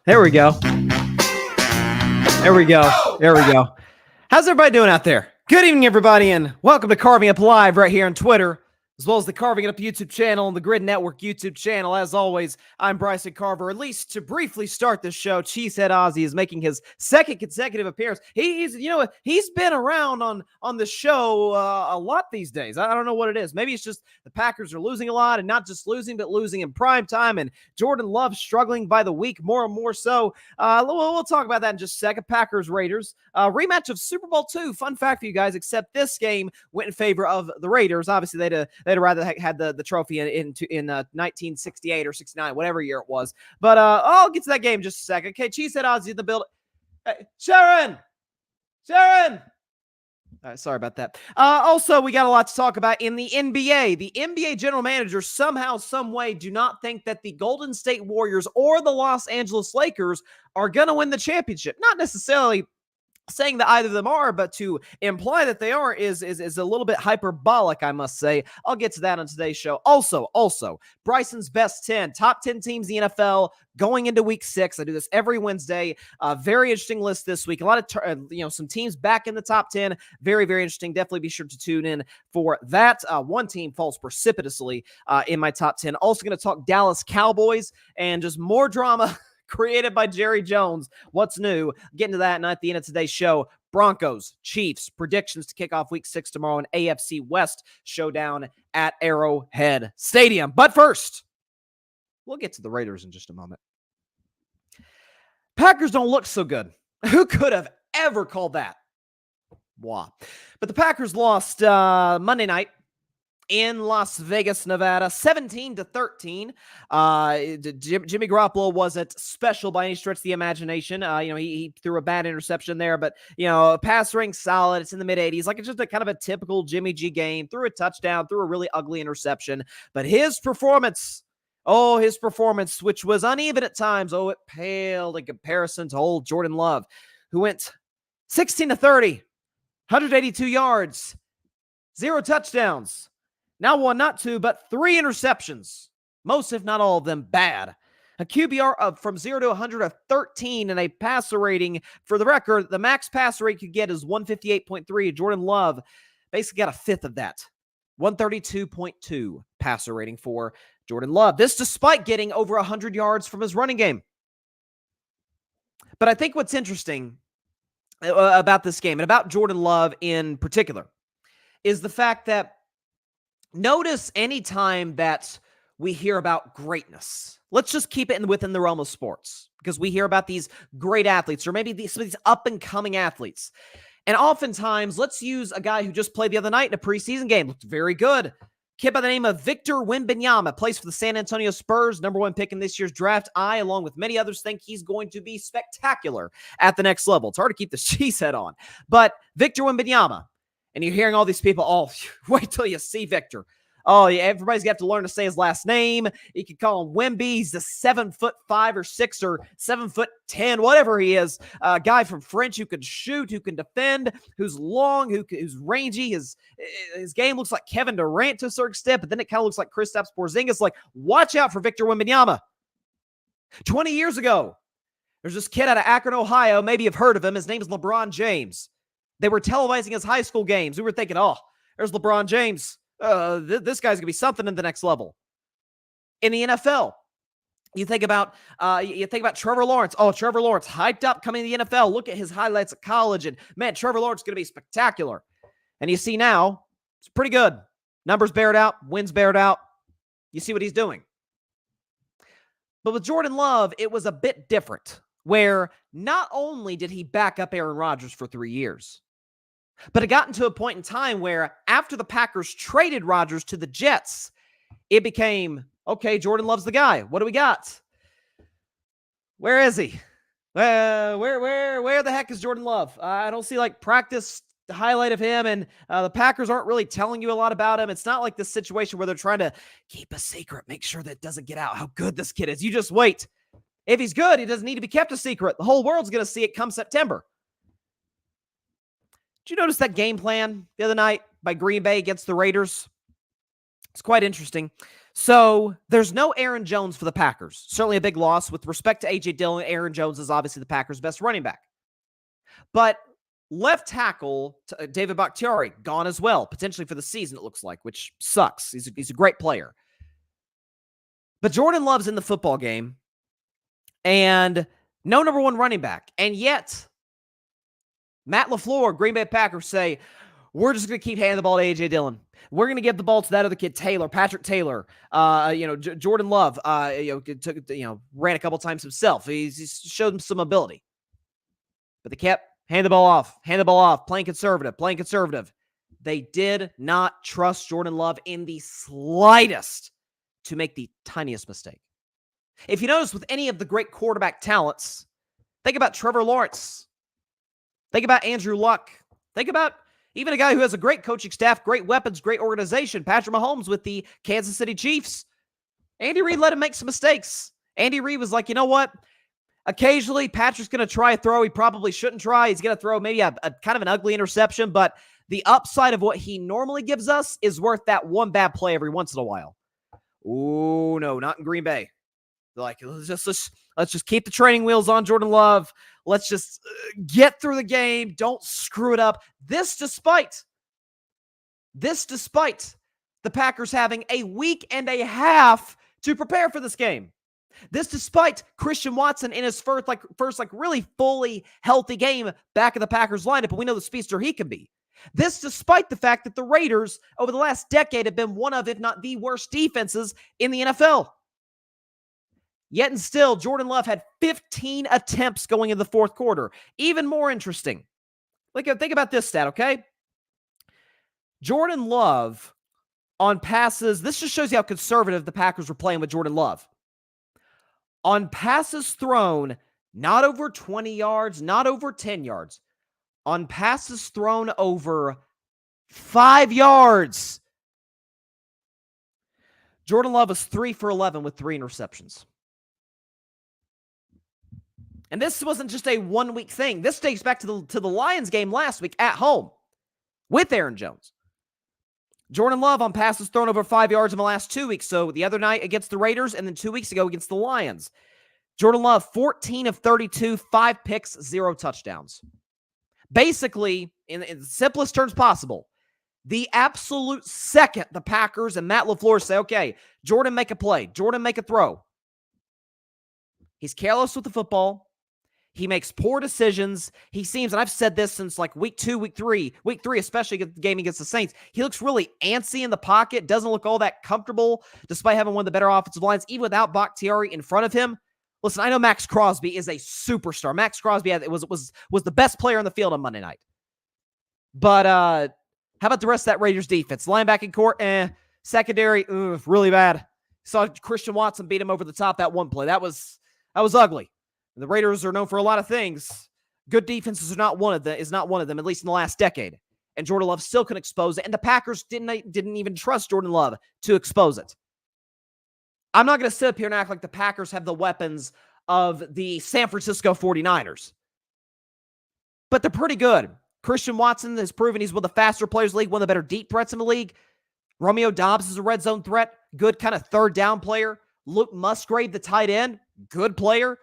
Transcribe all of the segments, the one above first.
There we go. There we go. There we go. How's everybody doing out there? Good evening, everybody, and welcome to Carving Up Live right here on Twitter, as well as the Carving It Up YouTube channel and the Grid Network YouTube channel. As always, I'm Bryson Carver. At least to briefly start this show, Cheesehead Ozzy is making his second consecutive appearance. He's been around on the show a lot these days. I don't know what it is. Maybe it's just the Packers are losing a lot, and not just losing, but losing in prime time, and Jordan Love struggling by the week more and more so. We'll talk about that in just a second. Packers-Raiders. Rematch of Super Bowl II. Fun fact for you guys, except this game went in favor of the Raiders. Obviously, they'd rather had the trophy in 1968 or 69, whatever year it was. But I'll get to that game in just a second. Okay, Cheesehead Ozzy in the building. Hey, Sharon! Sorry about that. Also, we got a lot to talk about in the NBA. The NBA general manager somehow, some way, do not think that the Golden State Warriors or the Los Angeles Lakers are going to win the championship. Not necessarily saying that either of them are, but to imply that they are is a little bit hyperbolic, I must say. I'll get to that on today's show. Also, Bryson's best 10, top 10 teams in the NFL going into week 6. I do this every Wednesday. Very interesting list this week. A lot of, some teams back in the top 10. Very, very interesting. Definitely be sure to tune in for that. One team falls precipitously in my top 10. Also going to talk Dallas Cowboys and just more drama created by Jerry Jones. What's new? Getting to that, and at the end of today's show, Broncos, Chiefs, predictions to kick off week 6 tomorrow, an AFC West showdown at Arrowhead Stadium. But first, we'll get to the Raiders in just a moment. Packers don't look so good. Who could have ever called that? Blah. But the Packers lost Monday night in Las Vegas, Nevada, 17-13. Jimmy Garoppolo wasn't special by any stretch of the imagination. He threw a bad interception there, but, pass ring solid. It's in the mid-80s. Like, it's just a kind of a typical Jimmy G game. Threw a touchdown, threw a really ugly interception. But his performance, which was uneven at times, it paled in comparison to old Jordan Love, who went 16-30, 182 yards, 0 touchdowns. Now 1, not 2, but 3 interceptions. Most, if not all of them, bad. A QBR of from 0 to 100 of 13 and a passer rating. For the record, the max passer rate could get is 158.3. Jordan Love basically got a fifth of that. 132.2 passer rating for Jordan Love. This despite getting over 100 yards from his running game. But I think what's interesting about this game, and about Jordan Love in particular, is the fact that notice any time that we hear about greatness, let's just keep it within the realm of sports, because we hear about these great athletes, or maybe some of these up-and-coming athletes. And oftentimes, let's use a guy who just played the other night in a preseason game. Looked very good. Kid by the name of Victor Wembanyama plays for the San Antonio Spurs, number 1 pick in this year's draft. I, along with many others, think he's going to be spectacular at the next level. It's hard to keep the cheesehead on. But Victor Wembanyama, and you're hearing all these people, wait till you see Victor. Oh, yeah, everybody's got to learn to say his last name. You can call him Wemby. He's the 7'5" or 6 or 7'10", whatever he is. A guy from French who can shoot, who can defend, who's long, who's rangy. His game looks like Kevin Durant to a certain extent, but then it kind of looks like Kristaps Porzingis. Like, watch out for Victor Wembanyama. 20 years ago, there's this kid out of Akron, Ohio. Maybe you've heard of him. His name is LeBron James. They were televising his high school games. We were thinking, there's LeBron James. This guy's going to be something in the next level. In the NFL, you think about Trevor Lawrence. Oh, Trevor Lawrence, hyped up coming to the NFL. Look at his highlights at college, and man, Trevor Lawrence is going to be spectacular. And you see now, it's pretty good. Numbers bear it out, wins bear it out. You see what he's doing. But with Jordan Love, it was a bit different, where not only did he back up Aaron Rodgers for 3 years, but it got into a point in time where after the Packers traded Rodgers to the Jets, it became, okay, Jordan Love's the guy. What do we got? Where is he? Where the heck is Jordan Love? I don't see practice highlight of him, and the Packers aren't really telling you a lot about him. It's not like this situation where they're trying to keep a secret, make sure that it doesn't get out how good this kid is. You just wait. If he's good, he doesn't need to be kept a secret. The whole world's going to see it come September. Did you notice that game plan the other night by Green Bay against the Raiders? It's quite interesting. So there's no Aaron Jones for the Packers. Certainly a big loss. With respect to A.J. Dillon, Aaron Jones is obviously the Packers' best running back. But left tackle, David Bakhtiari, gone as well, potentially for the season, it looks like, which sucks. He's a great player. But Jordan Love's in the football game, and no number one running back. And yet, Matt LaFleur, Green Bay Packers, say, we're just going to keep handing the ball to A.J. Dillon. We're going to give the ball to that other kid, Patrick Taylor. Jordan Love, ran a couple times himself. He's showed him some ability. But they kept hand the ball off, playing conservative. They did not trust Jordan Love in the slightest to make the tiniest mistake. If you notice with any of the great quarterback talents, think about Trevor Lawrence. Think about Andrew Luck. Think about even a guy who has a great coaching staff, great weapons, great organization, Patrick Mahomes with the Kansas City Chiefs. Andy Reid let him make some mistakes. Andy Reid was like, you know what? Occasionally, Patrick's going to try a throw he probably shouldn't try. He's going to throw maybe a kind of an ugly interception, but the upside of what he normally gives us is worth that one bad play every once in a while. Ooh, no, not in Green Bay. They're like, let's just keep the training wheels on Jordan Love. Let's just get through the game. Don't screw it up. This despite the Packers having a week and a half to prepare for this game. This despite Christian Watson in his first really fully healthy game back in the Packers lineup, and we know the speedster he can be. This despite the fact that the Raiders over the last decade have been one of, if not the worst defenses in the NFL. Yet and still, Jordan Love had 15 attempts going into the fourth quarter. Even more interesting. Think about this stat, okay? Jordan Love on passes, this just shows you how conservative the Packers were playing with Jordan Love. On passes thrown, not over 20 yards, not over 10 yards. On passes thrown over 5 yards. Jordan Love was 3 for 11 with 3 interceptions. And this wasn't just a one-week thing. This dates back to the Lions game last week at home with Aaron Jones. Jordan Love on passes thrown over 5 yards in the last 2 weeks. So the other night against the Raiders and then 2 weeks ago against the Lions. Jordan Love, 14 of 32, 5 picks, 0 touchdowns. Basically, in the simplest terms possible, the absolute second the Packers and Matt LaFleur say, okay, Jordan, make a play. Jordan, make a throw. He's careless with the football. He makes poor decisions. He seems, and I've said this since like week 2, week 3, especially the game against the Saints, he looks really antsy in the pocket, doesn't look all that comfortable, despite having one of the better offensive lines, even without Bakhtiari in front of him. Listen, I know Max Crosby is a superstar. Max Crosby was the best player on the field on Monday night. But how about the rest of that Raiders defense? Linebacking court, secondary, really bad. Saw Christian Watson beat him over the top that one play. That was ugly. The Raiders are known for a lot of things. Good defenses is not one of them, at least in the last decade. And Jordan Love still couldn't expose it. And the Packers didn't even trust Jordan Love to expose it. I'm not going to sit up here and act like the Packers have the weapons of the San Francisco 49ers. But they're pretty good. Christian Watson has proven he's one of the faster players in the league, one of the better deep threats in the league. Romeo Doubs is a red zone threat. Good kind of third down player. Luke Musgrave, the tight end. Good player.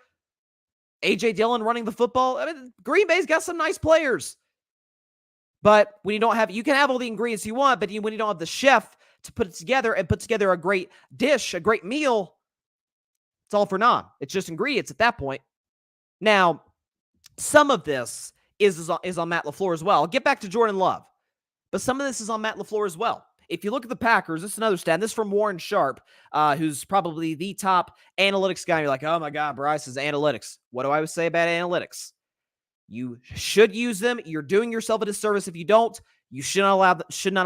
A.J. Dillon running the football. I mean, Green Bay's got some nice players. But when you don't have, you can have all the ingredients you want, but when you don't have the chef to put it together and put together a great dish, a great meal, it's all for naught. It's just ingredients at that point. Now, some of this is on Matt LaFleur as well. I'll get back to Jordan Love. But some of this is on Matt LaFleur as well. If you look at the Packers, this is another stat. This is from Warren Sharp, who's probably the top analytics guy. You're like, oh my God, Bryce's analytics. What do I always say about analytics? You should use them. You're doing yourself a disservice if you don't. You should not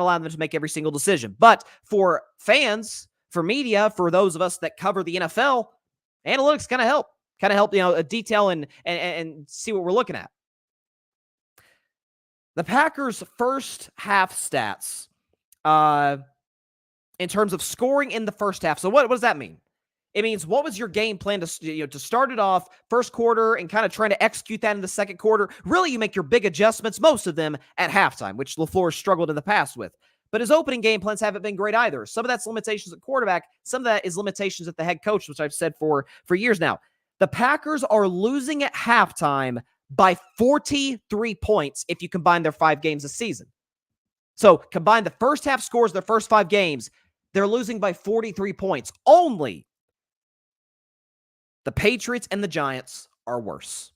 allow them to make every single decision. But for fans, for media, for those of us that cover the NFL, analytics kind of help, detail and see what we're looking at. The Packers' first half stats, in terms of scoring in the first half. So what does that mean? It means what was your game plan to start it off first quarter and kind of trying to execute that in the second quarter. Really, you make your big adjustments, most of them at halftime, which LaFleur struggled in the past with. But his opening game plans haven't been great either. Some of that's limitations at quarterback. Some of that is limitations at the head coach, which I've said for years now. The Packers are losing at halftime by 43 points if you combine their 5 games this season. So combine the first half scores of their first 5 games, they're losing by 43 points. Only the Patriots and the Giants are worse.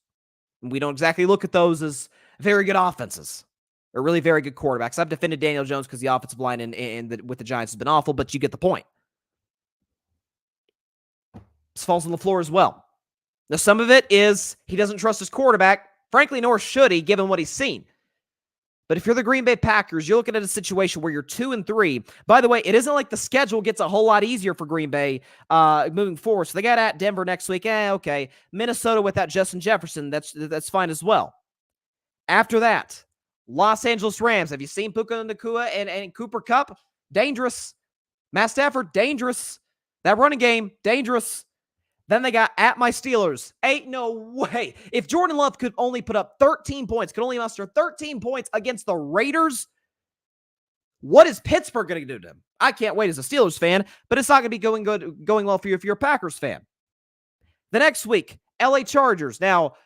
And we don't exactly look at those as very good offenses or really very good quarterbacks. I've defended Daniel Jones because the offensive line with the Giants has been awful, but you get the point. This falls on the floor as well. Now, some of it is he doesn't trust his quarterback. Frankly, nor should he, given what he's seen. But if you're the Green Bay Packers, you're looking at a situation where you're 2-3. By the way, it isn't like the schedule gets a whole lot easier for Green Bay moving forward. So they got at Denver next week. Okay. Minnesota without Justin Jefferson. That's fine as well. After that, Los Angeles Rams. Have you seen Puka Nacua and Cooper Kupp? Dangerous. Matt Stafford, dangerous. That running game, dangerous. Then they got at my Steelers. Ain't no way. If Jordan Love could only put up 13 points, could only muster 13 points against the Raiders, what is Pittsburgh going to do to him? I can't wait as a Steelers fan, but it's not going to be going well for you if you're a Packers fan. The next week, LA Chargers. Now,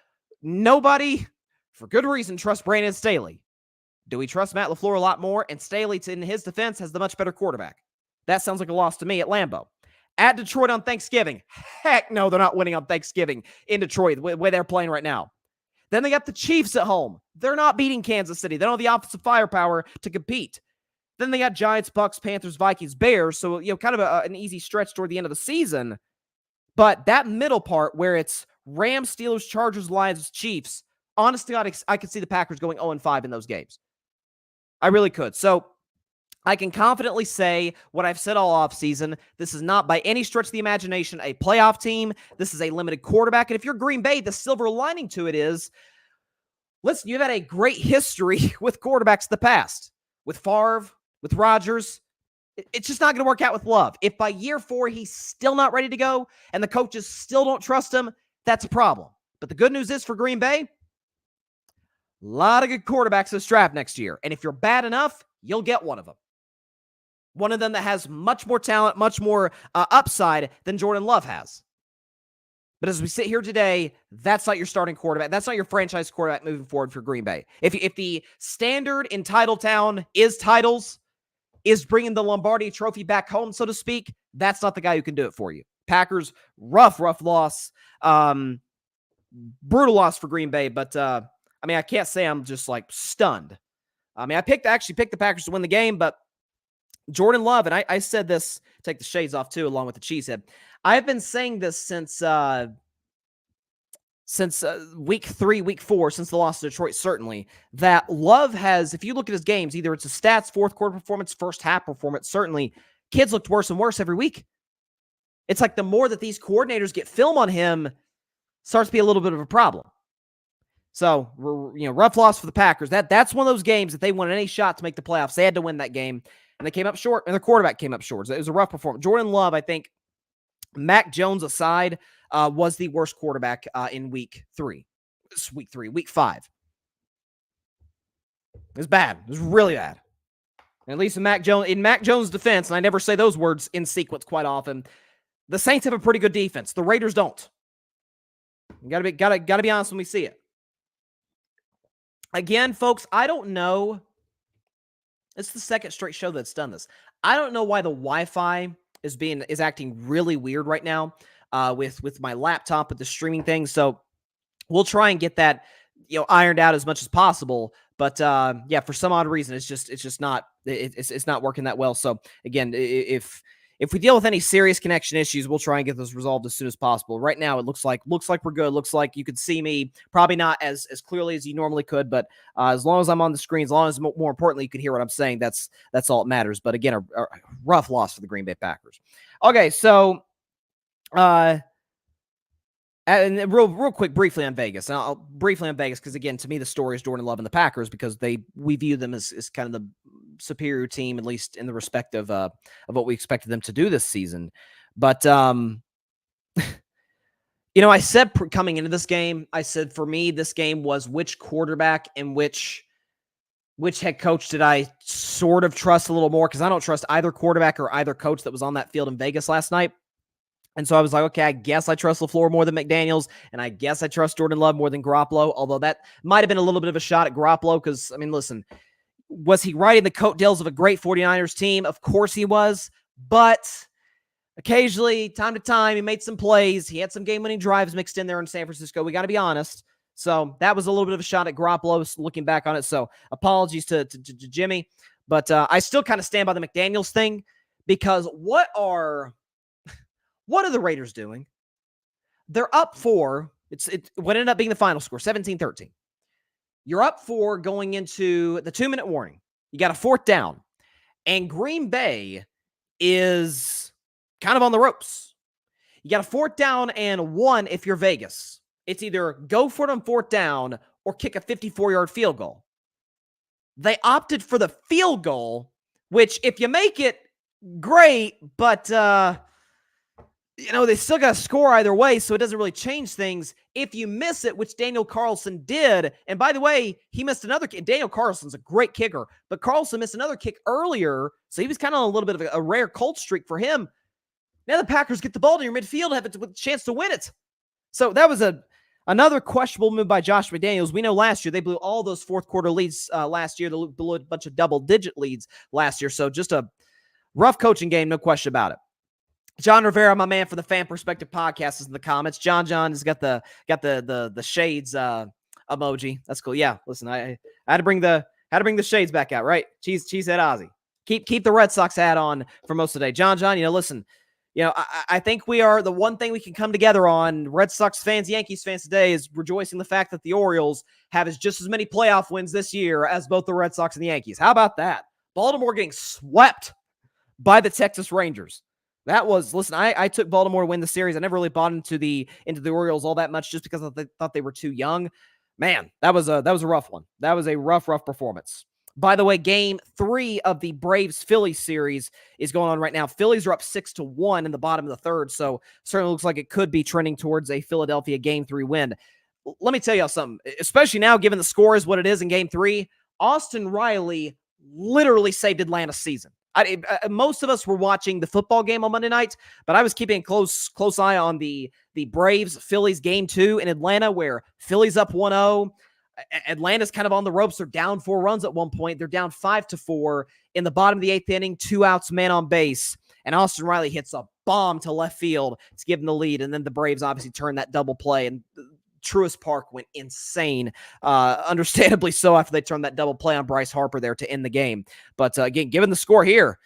nobody, for good reason, trusts Brandon Staley. Do we trust Matt LaFleur a lot more? And Staley, in his defense, has the much better quarterback. That sounds like a loss to me at Lambeau. At Detroit on Thanksgiving. Heck no, they're not winning on Thanksgiving in Detroit, the way they're playing right now. Then they got the Chiefs at home. They're not beating Kansas City. They don't have the offensive firepower to compete. Then they got Giants, Bucks, Panthers, Vikings, Bears. So, kind of an easy stretch toward the end of the season. But that middle part where it's Rams, Steelers, Chargers, Lions, Chiefs, honest to God, I could see the Packers going 0-5 in those games. I really could. So, I can confidently say what I've said all offseason. This is not by any stretch of the imagination a playoff team. This is a limited quarterback. And if you're Green Bay, the silver lining to it is, listen, you've had a great history with quarterbacks in the past. With Favre, with Rodgers. It's just not going to work out with Love. If by year 4 he's still not ready to go and the coaches still don't trust him, that's a problem. But the good news is for Green Bay, a lot of good quarterbacks this draft next year. And if you're bad enough, you'll get one of them. One of them that has much more talent, much more upside than Jordan Love has. But as we sit here today, that's not your starting quarterback. That's not your franchise quarterback moving forward for Green Bay. If the standard in Titletown is titles, is bringing the Lombardi trophy back home, so to speak, that's not the guy who can do it for you. Packers, rough loss. Brutal loss for Green Bay. But, I can't say I'm just, stunned. I actually picked the Packers to win the game, but Jordan Love, and I said this, take the shades off too, along with the cheesehead. I've been saying this since week 3, week 4, since the loss to Detroit, certainly, that Love has, if you look at his games, either it's a stats, fourth quarter performance, first half performance, certainly, kids looked worse and worse every week. It's like the more that these coordinators get film on him, starts to be a little bit of a problem. So, rough loss for the Packers. That's one of those games that they wanted any shot to make the playoffs. They had to win that game. And they came up short, and their quarterback came up short. So it was a rough performance. Jordan Love, I think, Mac Jones aside, was the worst quarterback in week 5. It was bad. It was really bad. And at least in Mac Jones' defense, and I never say those words in sequence quite often, the Saints have a pretty good defense. The Raiders don't. You gotta be honest when we see it. Again, folks, I don't know. It's the second straight show that's done this. I don't know why the Wi-Fi is acting really weird right now with my laptop with the streaming thing. So we'll try and get that ironed out as much as possible. But for some odd reason, it's not working that well. So again, if we deal with any serious connection issues, we'll try and get those resolved as soon as possible. Right now, it looks like we're good. Looks like you could see me, probably not as clearly as you normally could, but as long as I'm on the screen, as long as more importantly you can hear what I'm saying, that's all that matters. But again, a rough loss for the Green Bay Packers. Okay, so and real quick, briefly on Vegas. And I'll briefly on Vegas because again, to me, the story is Jordan Love and the Packers because we view them as kind of the superior team, at least in the respect of what we expected them to do this season. But I said coming into this game, I said for me, this game was which quarterback and which which head coach did I sort of trust a little more, because I don't trust either quarterback or either coach that was on that field in Vegas last night. And so I was like, okay, I guess I trust LaFleur more than McDaniels, and I guess I trust Jordan Love more than Garoppolo, although that might have been a little bit of a shot at Garoppolo because, I mean, listen, was he riding the coattails of a great 49ers team? Of course he was, but occasionally, time to time, he made some plays. He had some game-winning drives mixed in there in San Francisco. We got to be honest. So that was a little bit of a shot at Garoppolo looking back on it. So apologies to Jimmy, but I still kind of stand by the McDaniels thing, because what are the Raiders doing? They're up 4. What ended up being the final score, 17-13. You're up 4 going into the 2-minute warning. You got a 4th down. And Green Bay is kind of on the ropes. You got a 4th down and 1 if you're Vegas. It's either go for it on 4th down or kick a 54-yard field goal. They opted for the field goal, which if you make it, great, but they still got to score either way, so it doesn't really change things. If you miss it, which Daniel Carlson did, and by the way, he missed another kick. Daniel Carlson's a great kicker, but Carlson missed another kick earlier, so he was kind of on a little bit of a rare cold streak for him. Now the Packers get the ball to your midfield, have a chance to win it. So that was another questionable move by Josh McDaniels. We know last year they blew all those fourth quarter leads last year. They blew a bunch of double-digit leads last year, so just a rough coaching game, no question about it. John Rivera, my man for the Fan Perspective podcast, is in the comments. John has got the shades emoji. That's cool. Yeah, listen, I had to bring the shades back out, right? Cheesehead Ozzy. Keep the Red Sox hat on for most of the day. John, listen, I think we are the one thing we can come together on, Red Sox fans, Yankees fans today, is rejoicing the fact that the Orioles have just as many playoff wins this year as both the Red Sox and the Yankees. How about that? Baltimore getting swept by the Texas Rangers. That was, listen, I took Baltimore to win the series. I never really bought into the Orioles all that much just because I thought they were too young. Man, that was a rough one. That was a rough performance. By the way, game 3 of the Braves-Phillies series is going on right now. Phillies are up 6-1 in the bottom of the third, so certainly looks like it could be trending towards a Philadelphia game 3 win. Let me tell y'all something, especially now given the score is what it is in game 3, Austin Riley literally saved Atlanta's season. Most of us were watching the football game on Monday night, but I was keeping a close eye on the Braves-Phillies game 2 in Atlanta, where Phillies up 1-0. Atlanta's kind of on the ropes. They're down 4 runs at one point. They're down 5-4 in the bottom of the 8th inning, 2 outs, man on base. And Austin Riley hits a bomb to left field to give them the lead. And then the Braves obviously turned that double play, and Truist Park went insane, understandably so, after they turned that double play on Bryce Harper there to end the game. But again, given the score here,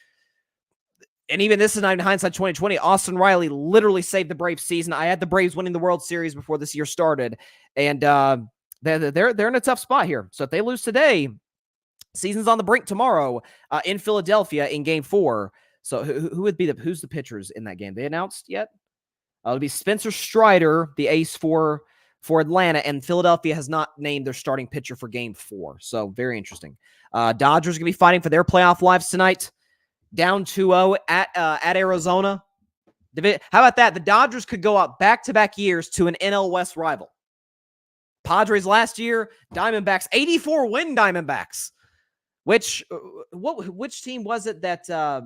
and even this is not in hindsight 2020, Austin Riley literally saved the Braves season. I had the Braves winning the World Series before this year started, and they're in a tough spot here. So if they lose today, season's on the brink tomorrow in Philadelphia in Game 4. So who would be who's the pitchers in that game? They announced yet? It'll be Spencer Strider, the ace for Atlanta, and Philadelphia has not named their starting pitcher for Game 4. So very interesting. Dodgers going to be fighting for their playoff lives tonight. Down 2-0 at Arizona. How about that? The Dodgers could go up back-to-back years to an NL West rival. Padres last year, Diamondbacks, 84-win Diamondbacks. Which team was it that, I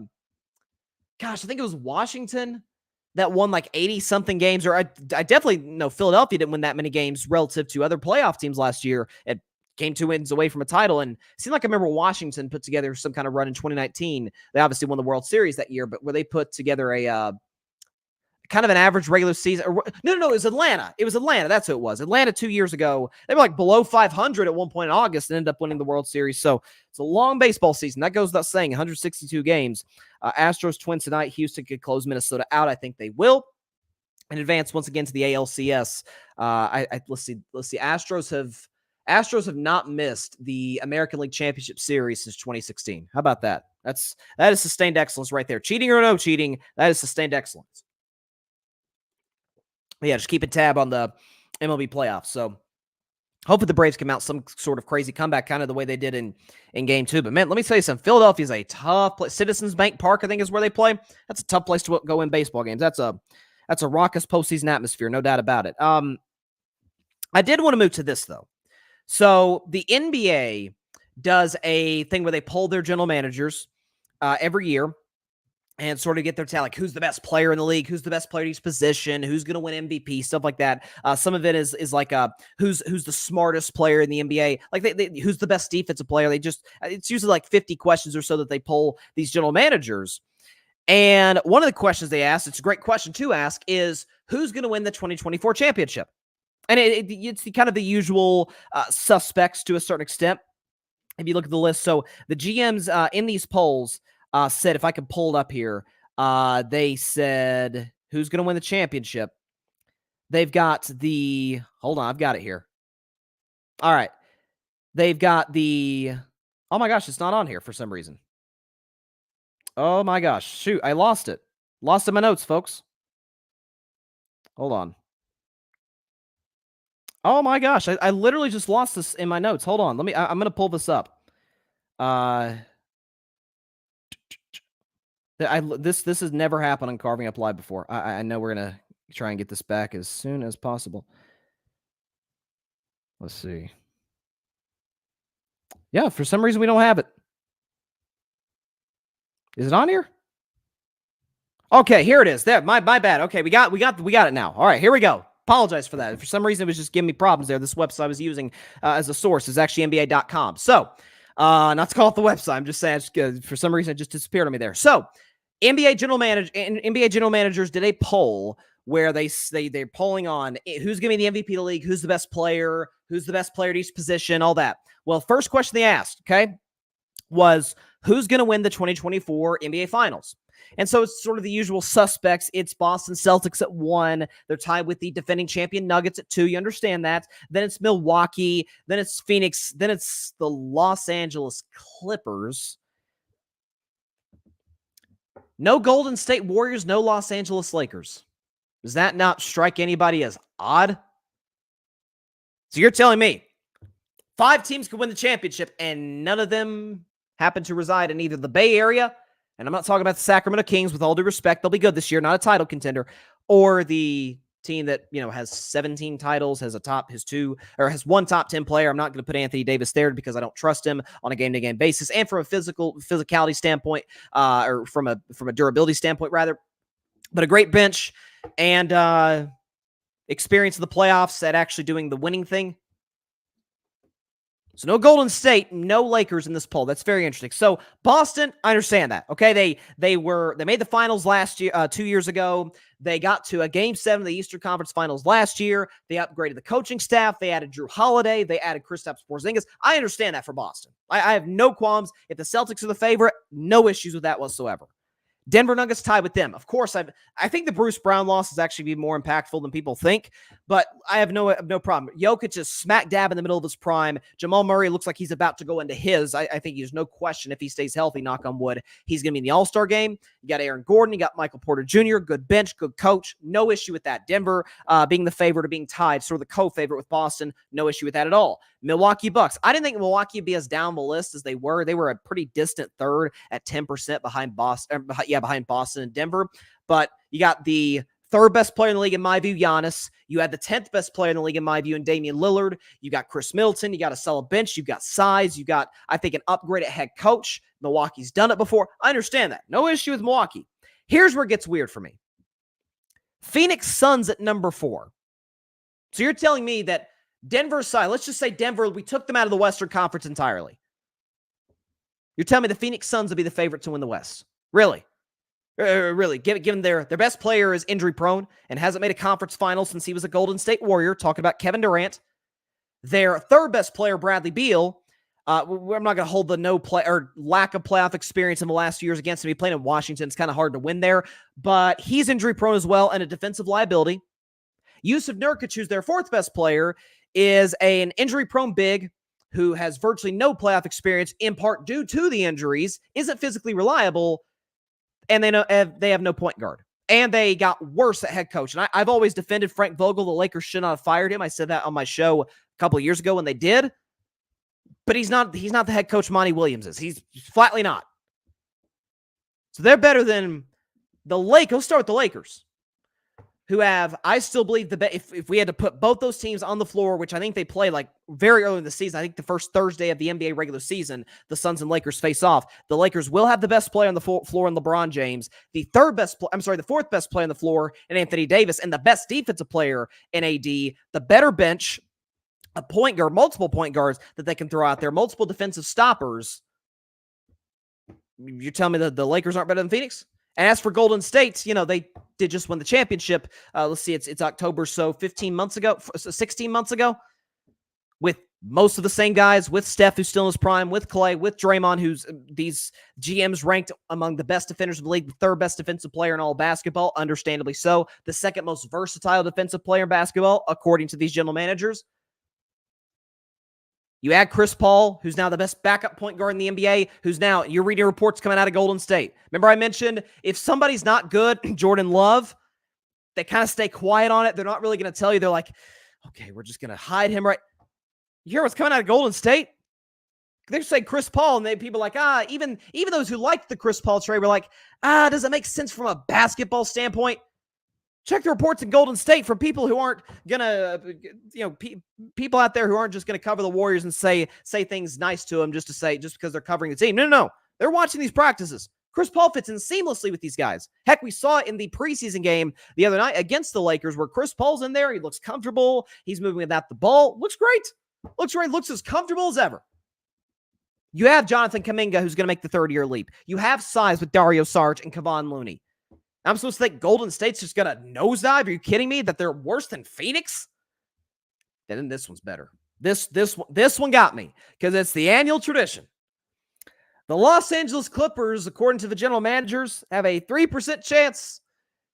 think it was Washington that won like 80-something games, or I definitely know Philadelphia didn't win that many games relative to other playoff teams last year. It came 2 wins away from a title, and it seemed like I remember Washington put together some kind of run in 2019. They obviously won the World Series that year, but where they put together a kind of an average regular season. No, it was Atlanta. It was Atlanta. That's who it was. Atlanta 2 years ago. They were like below 500 at one point in August and ended up winning the World Series. So it's a long baseball season. That goes without saying, 162 games. Astros Twins tonight. Houston could close Minnesota out. I think they will. And advance once again to the ALCS. Let's see. Astros have not missed the American League Championship Series since 2016. How about that? That is sustained excellence right there. Cheating or no cheating, that is sustained excellence. Yeah, just keeping tab on the MLB playoffs. So hopefully the Braves come out some sort of crazy comeback, kind of the way they did in Game 2. But, man, let me tell you something. Philadelphia is a tough place. Citizens Bank Park, I think, is where they play. That's a tough place to go in baseball games. That's a raucous postseason atmosphere, no doubt about it. I did want to move to this, though. So the NBA does a thing where they poll their general managers every year and sort of get their talent, like who's the best player in the league, who's the best player at each position, who's going to win MVP, stuff like that. Some of it is like who's the smartest player in the NBA, like who's the best defensive player. It's usually like 50 questions or so that they poll these general managers. And one of the questions they ask, it's a great question to ask, is who's going to win the 2024 championship? And it's kind of the usual suspects to a certain extent. If you look at the list, so the GMs in these polls said, if I can pull it up here, they said who's going to win the championship. They've got hold on, I've got it here. All right. They've got oh my gosh, it's not on here for some reason. Oh my gosh, shoot, I lost it. Lost in my notes, folks. Hold on. Oh my gosh, I literally just lost this in my notes. Hold on, I'm going to pull this up. This has never happened on Carving Up Live before. I know we're going to try and get this back as soon as possible. Let's see. Yeah, for some reason we don't have it. Is it on here? Okay, here it is. There, my bad. Okay, we got it now. All right, here we go. Apologize for that. For some reason, it was just giving me problems there. This website I was using as a source is actually NBA.com. So, not to call it the website. I'm just saying, for some reason, it just disappeared on me there. So, NBA general managers did a poll where they're polling on who's going to be the MVP of the league, who's the best player at each position, all that. Well, first question they asked, okay, was who's going to win the 2024 NBA Finals? And so it's sort of the usual suspects. It's Boston Celtics at 1. They're tied with the defending champion Nuggets at 2. You understand that. Then it's Milwaukee. Then it's Phoenix. Then it's the Los Angeles Clippers. No Golden State Warriors, no Los Angeles Lakers. Does that not strike anybody as odd? So you're telling me 5 teams could win the championship and none of them happen to reside in either the Bay Area, and I'm not talking about the Sacramento Kings, with all due respect, they'll be good this year, not a title contender, or the team that, has 17 titles, has one top 10 player. I'm not going to put Anthony Davis there because I don't trust him on a game-to-game basis, and from a physicality standpoint, or from a durability standpoint rather, but a great bench and experience of the playoffs at actually doing the winning thing. So no Golden State, no Lakers in this poll. That's very interesting. So Boston, I understand that. Okay, they made the finals last year, 2 years ago. They got to a Game 7 of the Eastern Conference Finals last year. They upgraded the coaching staff. They added Drew Holiday. They added Kristaps Porzingis. I understand that for Boston. I have no qualms. If the Celtics are the favorite, no issues with that whatsoever. Denver Nuggets tied with them. Of course, I think the Bruce Brown loss is actually be more impactful than people think, but I have no problem. Jokic is smack dab in the middle of his prime. Jamal Murray looks like he's about to go into his. I think there's no question if he stays healthy, knock on wood, he's going to be in the All-Star game. You got Aaron Gordon. You got Michael Porter Jr., good bench, good coach. No issue with that. Denver being the favorite or being tied, sort of the co-favorite with Boston. No issue with that at all. Milwaukee Bucks. I didn't think Milwaukee would be as down the list as they were. They were a pretty distant third at 10% behind Boston. Behind Boston and Denver. But you got the third best player in the league in my view, Giannis. You had the 10th best player in the league in my view in Damian Lillard. You got Chris Middleton. You got a solid bench. You got size. You got, I think, an upgrade at head coach. Milwaukee's done it before. I understand that. No issue with Milwaukee. Here's where it gets weird for me. Phoenix Suns at number 4. So you're telling me that Denver's side, let's just say Denver, we took them out of the Western Conference entirely. You're telling me the Phoenix Suns will be the favorite to win the West? Really? Really, given their best player is injury prone and hasn't made a conference final since he was a Golden State Warrior, talking about Kevin Durant. Their third best player, Bradley Beal, I'm not going to hold the no play or lack of playoff experience in the last few years against him. He played in Washington. It's kind of hard to win there, but he's injury prone as well and a defensive liability. Yusuf Nurkic, who's their fourth best player, is an injury prone big who has virtually no playoff experience, in part due to the injuries, isn't physically reliable, and they have no point guard. And they got worse at head coach. And I've always defended Frank Vogel. The Lakers should not have fired him. I said that on my show a couple of years ago when they did. But he's not the head coach Monty Williams is. He's flatly not. So they're better than the Lakers. Let's start with the Lakers. who have, I still believe if we had to put both those teams on the floor, which I think they play like very early in the season, I think the first Thursday of the NBA regular season, the Suns and Lakers face off. The Lakers will have the best player on the floor in LeBron James, the fourth best player on the floor in Anthony Davis, and the best defensive player in AD, the better bench, a point guard, multiple point guards that they can throw out there, multiple defensive stoppers. You're telling me that the Lakers aren't better than Phoenix? And as for Golden State, they did just win the championship. Let's see, it's October, so 16 months ago, with most of the same guys, with Steph, who's still in his prime, with Clay, with Draymond, who's these GMs ranked among the best defenders of the league, the third best defensive player in all basketball, understandably so, the second most versatile defensive player in basketball, according to these general managers. You add Chris Paul, who's now the best backup point guard in the NBA, who's now, you're reading reports coming out of Golden State. Remember I mentioned if somebody's not good, Jordan Love, they kind of stay quiet on it. They're not really going to tell you. They're like, okay, we're just going to hide him, right? You hear what's coming out of Golden State? They say Chris Paul, and people are like, even those who liked the Chris Paul trade were like, does it make sense from a basketball standpoint? Check the reports in Golden State from people who aren't gonna, people out there who aren't just gonna cover the Warriors and say things nice to them just because they're covering the team. No. They're watching these practices. Chris Paul fits in seamlessly with these guys. Heck, we saw it in the preseason game the other night against the Lakers where Chris Paul's in there. He looks comfortable. He's moving without the ball. Looks great. Looks as comfortable as ever. You have Jonathan Kuminga, who's gonna make the third-year leap. You have size with Dario Saric and Kevon Looney. I'm supposed to think Golden State's just going to nosedive? Are you kidding me? That they're worse than Phoenix? Then this one's better. This one got me because it's the annual tradition. The Los Angeles Clippers, according to the general managers, have a 3% chance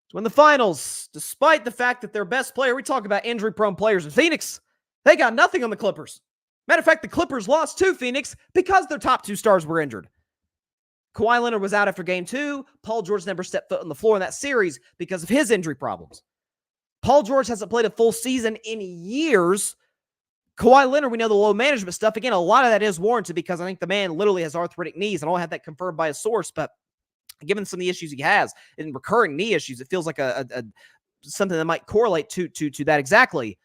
to win the finals, despite the fact that their best player, we talk about injury-prone players in Phoenix, they got nothing on the Clippers. Matter of fact, the Clippers lost to Phoenix because their top two stars were injured. Kawhi Leonard was out after game 2. Paul George never stepped foot on the floor in that series because of his injury problems. Paul George hasn't played a full season in years. Kawhi Leonard, we know the low management stuff. Again, a lot of that is warranted because I think the man literally has arthritic knees. I don't have that confirmed by a source, but given some of the issues he has and recurring knee issues, it feels like something that might correlate to that exactly.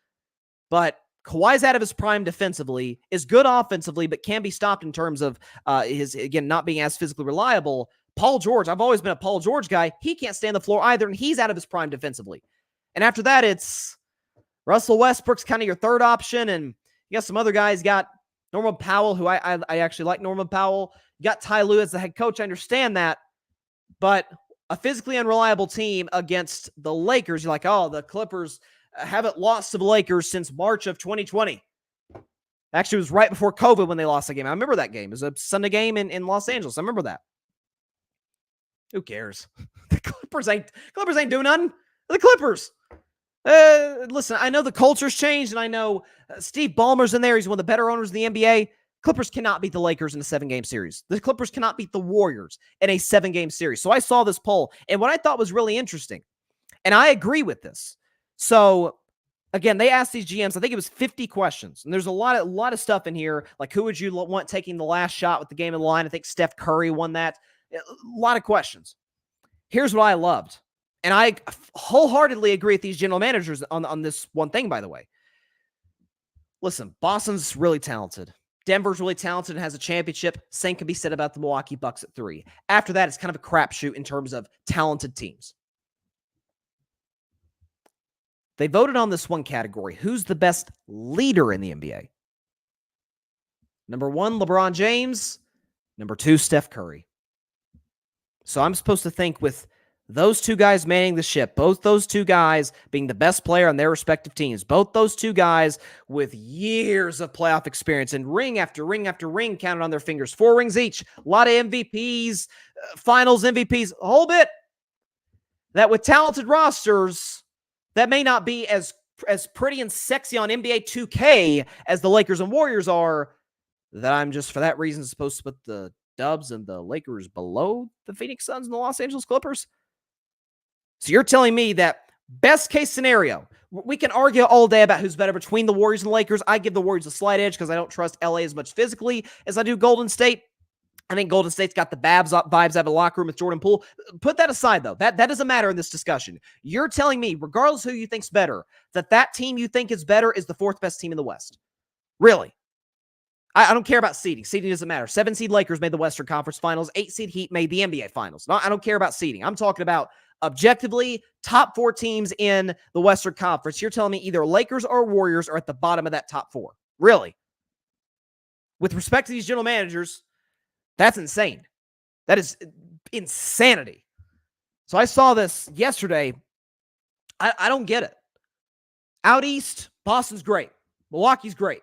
But Kawhi's out of his prime defensively, is good offensively, but can be stopped in terms of his, again, not being as physically reliable. Paul George, I've always been a Paul George guy. He can't stay on the floor either, and he's out of his prime defensively. And after that, it's Russell Westbrook's kind of your third option, and you got some other guys. You got Norman Powell, who I actually like Norman Powell. You got Ty Lue as the head coach. I understand that. But a physically unreliable team against the Lakers, you're like, oh, the Clippers haven't lost to the Lakers since March of 2020. Actually, it was right before COVID when they lost the game. I remember that game. It was a Sunday game in Los Angeles. I remember that. Who cares? The Clippers ain't doing nothing. The Clippers. Listen, I know the culture's changed, and I know Steve Ballmer's in there. He's one of the better owners in the NBA. Clippers cannot beat the Lakers in a 7-game series. The Clippers cannot beat the Warriors in a 7-game series. So I saw this poll, and what I thought was really interesting, and I agree with this. So, again, they asked these GMs, I think it was 50 questions. And there's a lot of stuff in here, like who would you want taking the last shot with the game in the line? I think Steph Curry won that. A lot of questions. Here's what I loved. And I wholeheartedly agree with these general managers on this one thing, by the way. Listen, Boston's really talented. Denver's really talented and has a championship. Same can be said about the Milwaukee Bucks at 3. After that, it's kind of a crapshoot in terms of talented teams. They voted on this one category. Who's the best leader in the NBA? Number 1, LeBron James. Number 2, Steph Curry. So I'm supposed to think with those two guys manning the ship, both those two guys being the best player on their respective teams, both those two guys with years of playoff experience and ring after ring after ring counted on their fingers, 4 rings each, a lot of MVPs, finals MVPs, a whole bit. That with talented rosters, that may not be as pretty and sexy on NBA 2K as the Lakers and Warriors are, that I'm just, for that reason, supposed to put the Dubs and the Lakers below the Phoenix Suns and the Los Angeles Clippers? So you're telling me that best case scenario, we can argue all day about who's better between the Warriors and the Lakers. I give the Warriors a slight edge because I don't trust LA as much physically as I do Golden State. I think Golden State's got the vibes out of the locker room with Jordan Poole. Put that aside, though. That doesn't matter in this discussion. You're telling me, regardless who you think's better, that team you think is better is the fourth best team in the West. Really? I don't care about seeding. Seeding doesn't matter. 7 seed Lakers made the Western Conference Finals. 8 seed Heat made the NBA Finals. No, I don't care about seeding. I'm talking about objectively top 4 teams in the Western Conference. You're telling me either Lakers or Warriors are at the bottom of that top 4. Really? With respect to these general managers, that's insane. That is insanity. So I saw this yesterday. I don't get it. Out east, Boston's great. Milwaukee's great.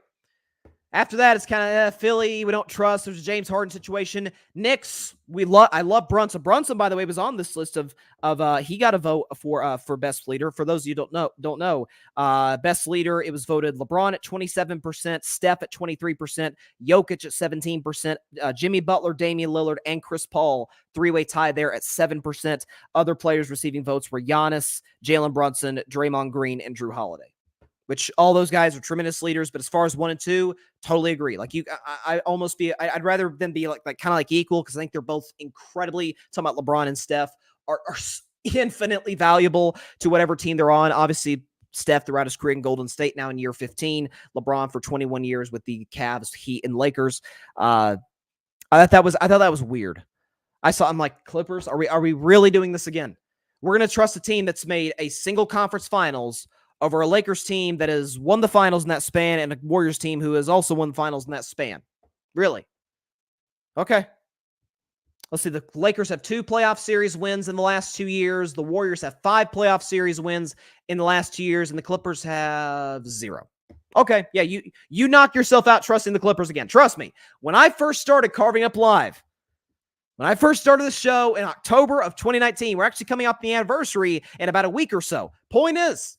After that, it's kind of Philly. We don't trust. There's a James Harden situation. Knicks, I love Brunson. Brunson, by the way, was on this list of he got a vote for best leader. For those of you who don't know, best leader, it was voted LeBron at 27%, Steph at 23%, Jokic at 17%, Jimmy Butler, Damian Lillard, and Chris Paul, 3-way tie there at 7%. Other players receiving votes were Giannis, Jalen Brunson, Draymond Green, and Drew Holiday. Which all those guys are tremendous leaders, but as far as 1 and 2, totally agree. Like I'd rather them be like kind of like equal, because I think they're both incredibly, talking about LeBron and Steph, are infinitely valuable to whatever team they're on. Obviously, Steph throughout his career in Golden State, now in year 15. LeBron for 21 years with the Cavs, Heat, and Lakers. I thought that was weird. I'm like, Clippers, are we really doing this again? We're gonna trust a team that's made a single conference finals over a Lakers team that has won the finals in that span, and a Warriors team who has also won the finals in that span. Really? Okay. Let's see. The Lakers have 2 playoff series wins in the last 2 years. The Warriors have 5 playoff series wins in the last 2 years, and the Clippers have 0. Okay. Yeah, you knock yourself out trusting the Clippers again. Trust me. When I first started Carving Up Live, when I first started the show in October of 2019, we're actually coming up the anniversary in about a week or so. Point is,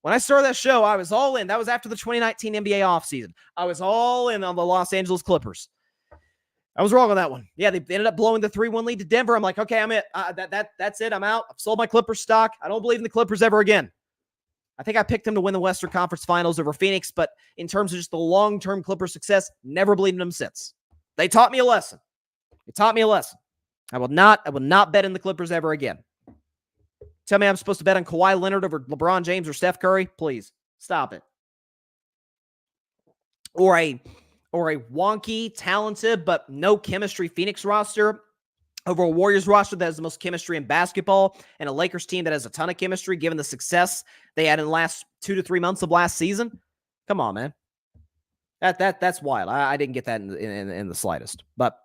when I started that show, I was all in. That was after the 2019 NBA offseason. I was all in on the Los Angeles Clippers. I was wrong on that one. Yeah, they ended up blowing the 3-1 lead to Denver. I'm like, okay, I'm it. That's it. I'm out. I've sold my Clippers stock. I don't believe in the Clippers ever again. I think I picked them to win the Western Conference Finals over Phoenix, but in terms of just the long-term Clippers success, never believed in them since. They taught me a lesson. I will not bet in the Clippers ever again. Tell me I'm supposed to bet on Kawhi Leonard over LeBron James or Steph Curry? Please, stop it. Or a wonky, talented, but no chemistry Phoenix roster over a Warriors roster that has the most chemistry in basketball, and a Lakers team that has a ton of chemistry given the success they had in the last 2 to 3 months of last season. Come on, man. That's wild. I didn't get that in the slightest. But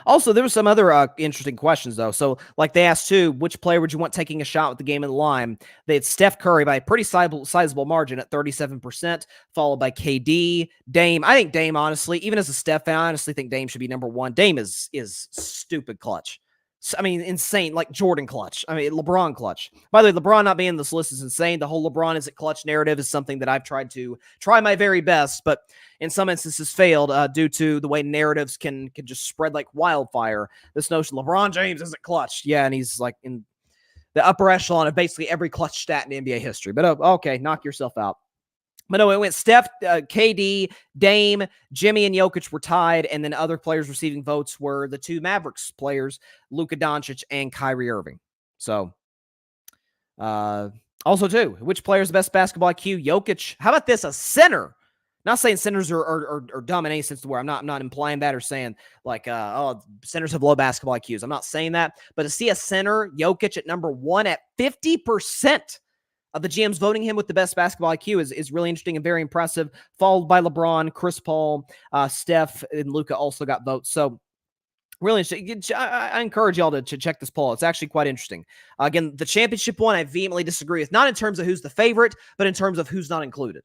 also, there were some other interesting questions, though. So, like they asked, too, which player would you want taking a shot with the game in the line? They had Steph Curry by a pretty sizable margin at 37%, followed by KD, Dame. I think Dame, honestly, even as a Steph fan, I honestly think Dame should be number 1. Dame is stupid clutch. I mean, insane, like Jordan clutch. I mean, LeBron clutch. By the way, LeBron not being in this list is insane. The whole LeBron isn't clutch narrative is something that I've tried to try my very best, but in some instances failed due to the way narratives can just spread like wildfire. This notion LeBron James isn't clutch. Yeah, and he's like in the upper echelon of basically every clutch stat in NBA history. But okay, knock yourself out. But no, it went Steph, KD, Dame, Jimmy, and Jokic were tied, and then other players receiving votes were the 2 Mavericks players, Luka Doncic and Kyrie Irving. So, also too, which player is the best basketball IQ? Jokic. How about this? A center. Not saying centers are dumb in any sense to where I'm not implying that or saying like, centers have low basketball IQs. I'm not saying that, but to see a center, Jokic at number 1 at 50%. Of the GMs voting him with the best basketball IQ is really interesting and very impressive, followed by LeBron, Chris Paul, Steph, and Luka also got votes. So really interesting. I encourage y'all to check this poll. It's actually quite interesting. Again, the championship one, I vehemently disagree with, not in terms of who's the favorite, but in terms of who's not included.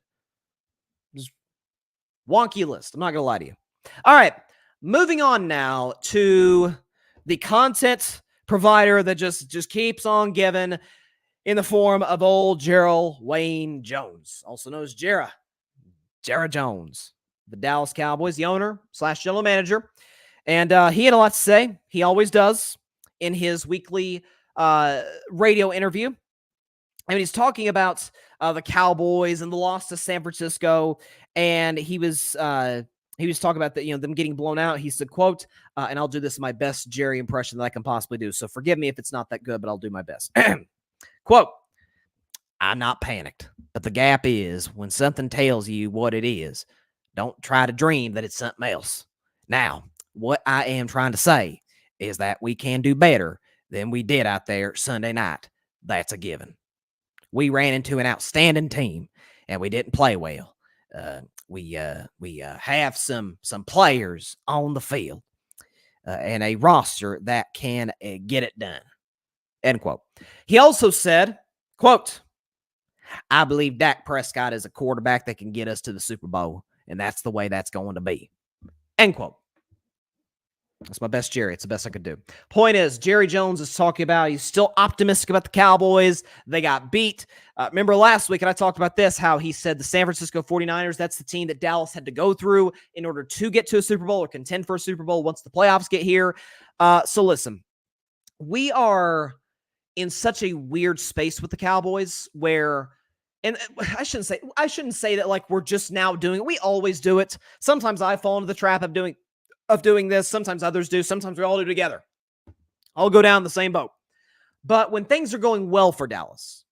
Just wonky list. I'm not going to lie to you. All right, moving on now to the content provider that just keeps on giving, in the form of old Gerald Wayne Jones, also known as Jera Jones, the Dallas Cowboys, the owner / general manager. And he had a lot to say. He always does in his weekly radio interview. I mean, he's talking about the Cowboys and the loss to San Francisco. And he was he was talking about them getting blown out. He said, quote, and I'll do this in my best Jerry impression that I can possibly do. So forgive me if it's not that good, but I'll do my best. Quote, I'm not panicked, but the gap is when something tells you what it is, don't try to dream that it's something else. Now, what I am trying to say is that we can do better than we did out there Sunday night. That's a given. We ran into an outstanding team, and we didn't play well. We have some players on the field and a roster that can get it done. End quote. He also said, quote, I believe Dak Prescott is a quarterback that can get us to the Super Bowl, and that's the way that's going to be. End quote. That's my best Jerry. It's the best I could do. Point is, Jerry Jones is talking about he's still optimistic about the Cowboys. They got beat. Remember last week, and I talked about this, how he said the San Francisco 49ers, that's the team that Dallas had to go through in order to get to a Super Bowl or contend for a Super Bowl once the playoffs get here. So listen, we are in such a weird space with the Cowboys where, and I shouldn't say that like we're just now doing it. We always do it. Sometimes I fall into the trap of doing this. Sometimes others do. Sometimes we all do together. I'll go down the same boat. But when things are going well for Dallas,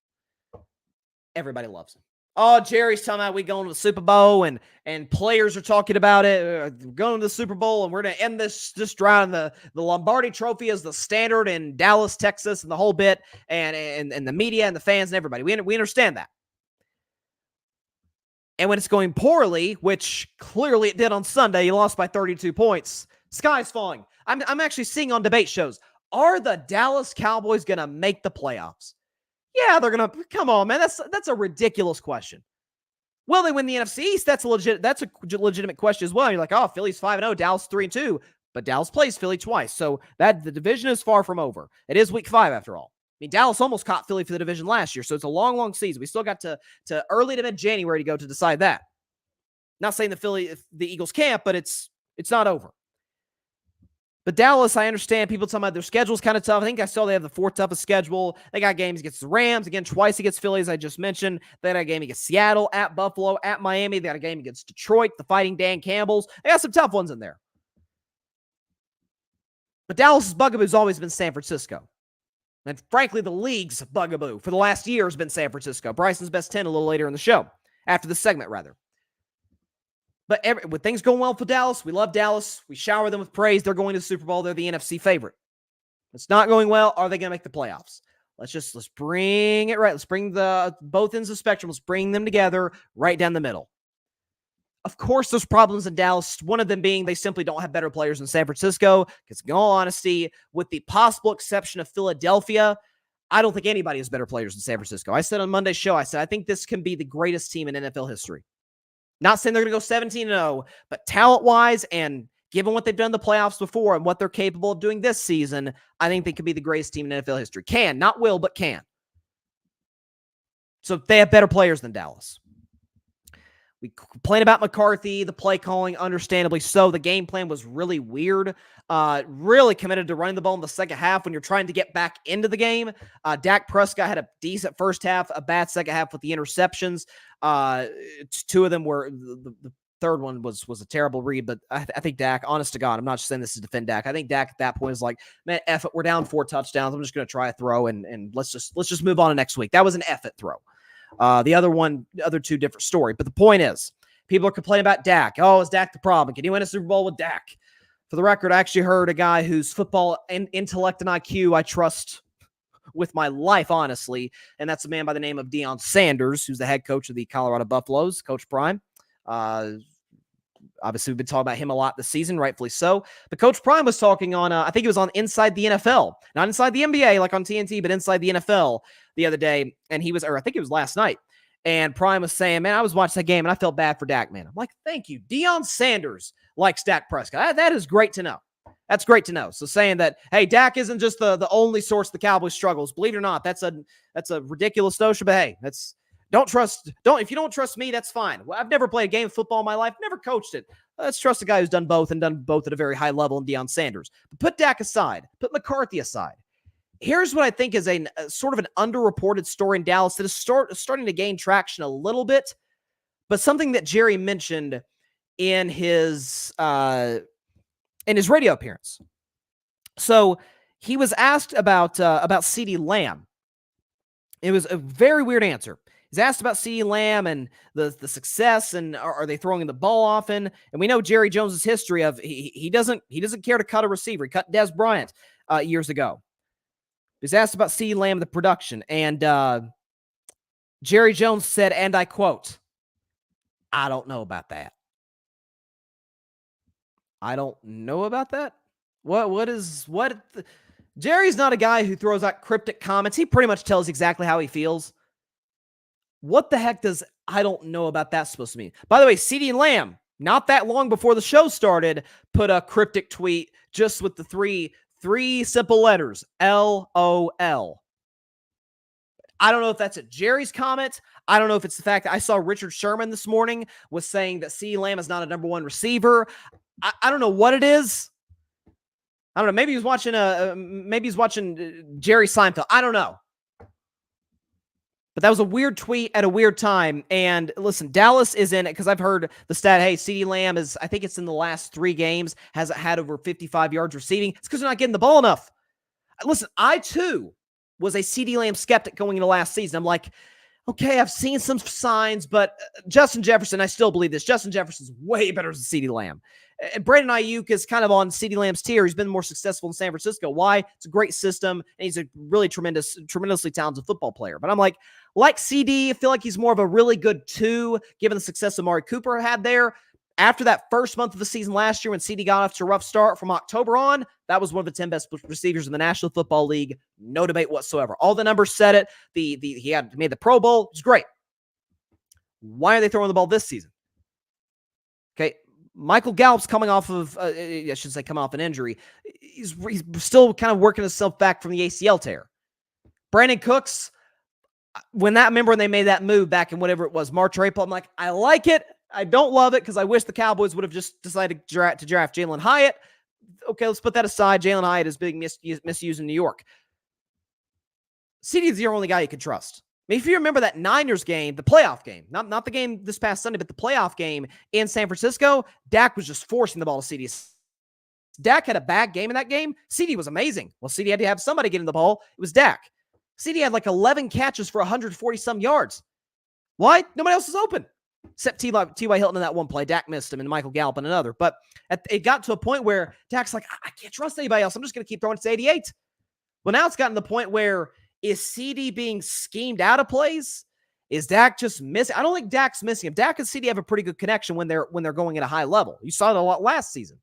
everybody loves him. Oh, Jerry's talking about we going to the Super Bowl, and players are talking about it. Going to the Super Bowl, and we're going to end this drive. The Lombardi Trophy is the standard in Dallas, Texas, and the whole bit, and the media and the fans and everybody. We understand that. And when it's going poorly, which clearly it did on Sunday, you lost by 32 points. Sky's falling. I'm actually seeing on debate shows, are the Dallas Cowboys going to make the playoffs? Yeah, they're going to. Come on, man. That's a ridiculous question. Will they win the NFC East? That's a legitimate question as well. You're like, oh, Philly's 5-0, Dallas 3-2, but Dallas plays Philly twice. So that the division is far from over. It is week 5 after all. I mean, Dallas almost caught Philly for the division last year, so it's a long, long season. We still got to early to mid-January to go to decide that. Not saying the Eagles can't, but it's not over. But Dallas, I understand people talking about their schedule's kind of tough. I think I saw they have the 4th toughest schedule. They got games against the Rams, again, twice against Philly, as I just mentioned. They got a game against Seattle, at Buffalo, at Miami. They got a game against Detroit, the Fighting Dan Campbells. They got some tough ones in there. But Dallas's bugaboo has always been San Francisco. And frankly, the league's bugaboo for the last year has been San Francisco. Bryson's best 10 a little later in the show, after the segment, rather. But with things going well for Dallas, we love Dallas. We shower them with praise. They're going to the Super Bowl. They're the NFC favorite. It's not going well. Are they going to make the playoffs? Let's bring it right. Let's bring the both ends of the spectrum. Let's bring them together right down the middle. Of course, there's problems in Dallas. One of them being they simply don't have better players than San Francisco. Because in all honesty, with the possible exception of Philadelphia, I don't think anybody has better players than San Francisco. I said on Monday's show, I think this can be the greatest team in NFL history. Not saying they're going to go 17-0, but talent-wise and given what they've done in the playoffs before and what they're capable of doing this season, I think they could be the greatest team in NFL history. Can, not will, but can. So they have better players than Dallas. We complain about McCarthy, the play calling, understandably so. The game plan was really weird. Really committed to running the ball in the second half when you're trying to get back into the game. Dak Prescott had a decent first half, a bad second half with the interceptions. 2 of them were the third one was a terrible read, but I think Dak, honest to God, I'm not just saying this to defend Dak. I think Dak at that point is like, man, F it, we're down 4 touchdowns. I'm just going to try a throw and let's just move on to next week. That was an F it throw. The other 2 different story. But the point is, people are complaining about Dak. Oh, is Dak the problem? Can he win a Super Bowl with Dak? For the record, I actually heard a guy whose football and intellect and IQ I trust with my life, honestly, and that's a man by the name of Deion Sanders, who's the head coach of the Colorado Buffaloes, Coach Prime. Obviously, we've been talking about him a lot this season, rightfully so. But Coach Prime was talking on, I think it was on Inside the NFL, not Inside the NBA like on TNT, but Inside the NFL the other day. And I think it was last night. And Prime was saying, man, I was watching that game and I felt bad for Dak, man. I'm like, thank you. Deion Sanders likes Dak Prescott. That is great to know. That's great to know. So saying that, hey, Dak isn't just the only source the Cowboys struggles. Believe it or not, that's a ridiculous notion. But hey, if you don't trust me, that's fine. Well, I've never played a game of football in my life, never coached it. Let's trust a guy who's done both and done both at a very high level in Deion Sanders. But put Dak aside, put McCarthy aside. Here's what I think is a sort of an underreported story in Dallas that is starting to gain traction a little bit, but something that Jerry mentioned in his radio appearance. So he was asked about CeeDee Lamb. It was a very weird answer. He's asked about CeeDee Lamb and the success, and are they throwing the ball often? And we know Jerry Jones's history of he doesn't care to cut a receiver. He cut Des Bryant years ago. He's asked about CeeDee Lamb, the production, and Jerry Jones said, and I quote, "I don't know about that." I don't know about that. What? Jerry's not a guy who throws out cryptic comments. He pretty much tells exactly how he feels. What the heck does "I don't know about that" supposed to mean? By the way, CeeDee Lamb, not that long before the show started, put a cryptic tweet just with the three simple letters, LOL. I don't know if that's a Jerry's comment. I don't know if it's the fact that I saw Richard Sherman this morning was saying that CeeDee Lamb is not a number one receiver. I don't know what it is. I don't know. Maybe he's watching Jerry Seinfeld. I don't know. But that was a weird tweet at a weird time. And listen, Dallas is in it because I've heard the stat, hey, CeeDee Lamb is, I think it's in the last 3 games, hasn't had over 55 yards receiving. It's because they're not getting the ball enough. Listen, I too was a CeeDee Lamb skeptic going into last season. I'm like, okay, I've seen some signs, but Justin Jefferson, I still believe this. Justin Jefferson's way better than CeeDee Lamb. And Brandon Ayuk is kind of on CeeDee Lamb's tier. He's been more successful in San Francisco. Why? It's a great system, and he's a really tremendously talented football player. But I'm like CD, I feel like he's more of a really good 2, given the success Amari Cooper had there. After that first month of the season last year when CD got off to a rough start from October on, that was one of the 10 best receivers in the National Football League. No debate whatsoever. All the numbers said it. He had made the Pro Bowl. It was great. Why are they throwing the ball this season? Okay, Michael Gallup's coming off of, I should say coming off an injury. He's still kind of working himself back from the ACL tear. Brandon Cooks, when they made that move back in whatever it was, March or April, I'm like, I like it. I don't love it because I wish the Cowboys would have just decided to draft Jalen Hyatt. Okay, let's put that aside. Jalen Hyatt is being misused in New York. CD is the only guy you can trust. I mean, if you remember that Niners game, the playoff game, not the game this past Sunday, but the playoff game in San Francisco, Dak was just forcing the ball to CD. Dak had a bad game in that game. CD was amazing. Well, CD had to have somebody getting the ball. It was Dak. CD had like 11 catches for 140-some yards. Why? Nobody else was open. Except T.Y. Hilton in that one play. Dak missed him, and Michael Gallup in another. But it got to a point where Dak's like, I can't trust anybody else. I'm just going to keep throwing it to 88. Well, now it's gotten to the point where, is CD being schemed out of plays? Is Dak just missing? I don't think Dak's missing him. Dak and CD have a pretty good connection when they're going at a high level. You saw it a lot last season.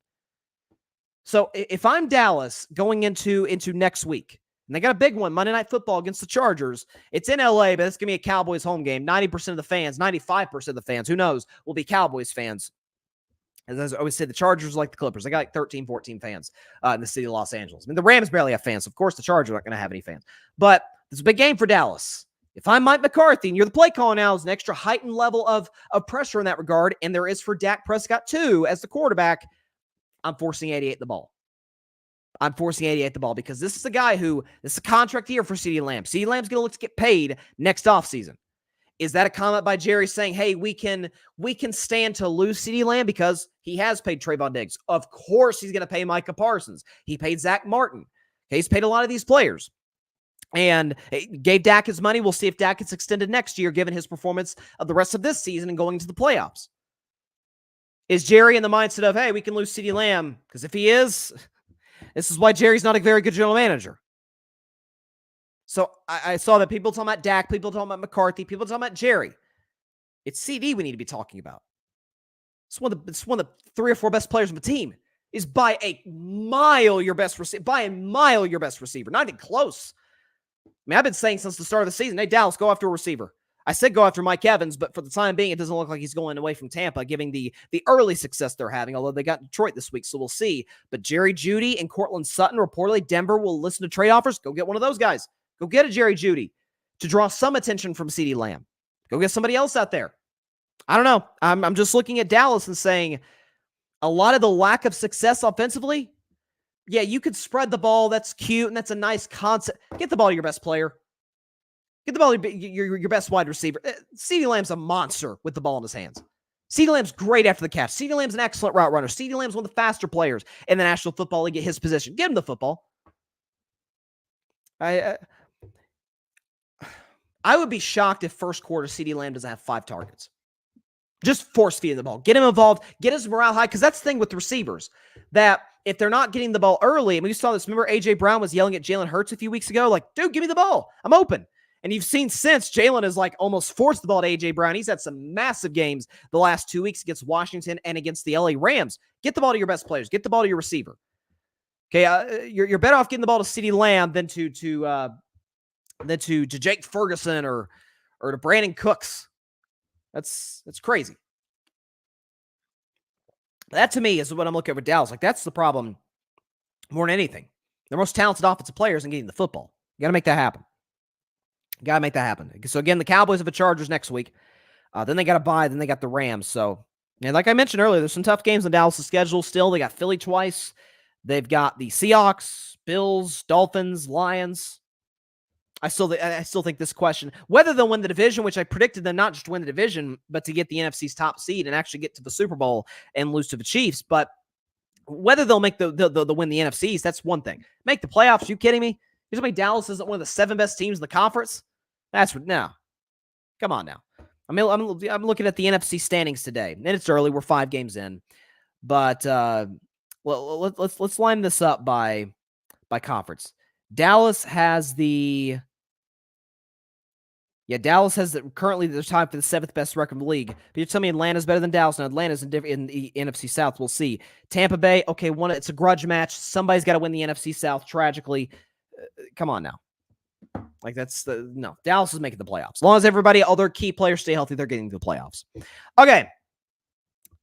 So if I'm Dallas going into next week, and they got a big one, Monday Night Football against the Chargers. It's in LA, but it's going to be a Cowboys home game. 90% of the fans, 95% of the fans, who knows, will be Cowboys fans. As I always say, the Chargers are like the Clippers. They got like 13, 14 fans in the city of Los Angeles. I mean, the Rams barely have fans. Of course, the Chargers aren't going to have any fans. But it's a big game for Dallas. If I'm Mike McCarthy and you're the play caller now, there's an extra heightened level of pressure in that regard, and there is for Dak Prescott too as the quarterback. I'm forcing 88 the ball. I'm forcing 88 the ball because this is a guy who, this is a contract year for CeeDee Lamb. CeeDee Lamb's going to look to get paid next offseason. Is that a comment by Jerry saying, hey, we can stand to lose CeeDee Lamb because he has paid Trayvon Diggs? Of course he's going to pay Micah Parsons. He paid Zach Martin. Okay, he's paid a lot of these players. And gave Dak his money. We'll see if Dak gets extended next year given his performance of the rest of this season and going into the playoffs. Is Jerry in the mindset of, hey, we can lose CeeDee Lamb? Because if he is, this is why Jerry's not a very good general manager. So I saw that people talking about Dak, people talking about McCarthy, people talking about Jerry. It's CD we need to be talking about. It's one of the 3 or 4 best players on the team. Is by a mile your best receiver. By a mile your best receiver. Not even close. I mean, I've been saying since the start of the season, hey, Dallas, go after a receiver. I said go after Mike Evans, but for the time being, it doesn't look like he's going away from Tampa, giving the early success they're having, although they got Detroit this week, so we'll see. But Jerry Jeudy and Cortland Sutton, reportedly Denver will listen to trade offers. Go get one of those guys. Go get a Jerry Jeudy to draw some attention from CeeDee Lamb. Go get somebody else out there. I don't know. I'm just looking at Dallas and saying a lot of the lack of success offensively, yeah, you could spread the ball. That's cute, and that's a nice concept. Get the ball to your best player. Get the ball to your best wide receiver. CeeDee Lamb's a monster with the ball in his hands. CeeDee Lamb's great after the catch. CeeDee Lamb's an excellent route runner. CeeDee Lamb's one of the faster players in the National Football League at his position. Give him the football. I would be shocked if first quarter CeeDee Lamb doesn't have 5 targets. Just force feeding the ball. Get him involved. Get his morale high. Because that's the thing with receivers. That if they're not getting the ball early, and we saw this, remember A.J. Brown was yelling at Jalen Hurts a few weeks ago? Like, dude, give me the ball. I'm open. And you've seen since Jalen has like almost forced the ball to A.J. Brown. He's had some massive games the last 2 weeks against Washington and against the L.A. Rams. Get the ball to your best players. Get the ball to your receiver. Okay, you're better off getting the ball to CeeDee Lamb than to Jake Ferguson or to Brandon Cooks. That's crazy. That to me is what I'm looking at with Dallas. Like, that's the problem more than anything. They're most talented offensive players in getting the football. You got to make that happen. So again, the Cowboys have the Chargers next week. Then they got to bye. Then they got the Rams. So, and like I mentioned earlier, there's some tough games on Dallas' schedule still. They got Philly twice. They've got the Seahawks, Bills, Dolphins, Lions. I still think this question, whether they'll win the division, which I predicted them not just to win the division, but to get the NFC's top seed and actually get to the Super Bowl and lose to the Chiefs. But whether they'll make the win the NFCs, that's one thing. Make the playoffs? Are you kidding me? You're telling me Dallas isn't one of the 7 best teams in the conference? No. Come on now. I'm looking at the NFC standings today, and it's early. We're 5 games in, but let's line this up by conference. Dallas has currently they're tied for the 7th best record in the league. But you're telling me Atlanta's better than Dallas? Now Atlanta's in the NFC South. We'll see. Tampa Bay, okay, it's a grudge match. Somebody's got to win the NFC South. Tragically, come on now. Like no. Dallas is making the playoffs. As long as all their key players stay healthy, they're getting to the playoffs. Okay.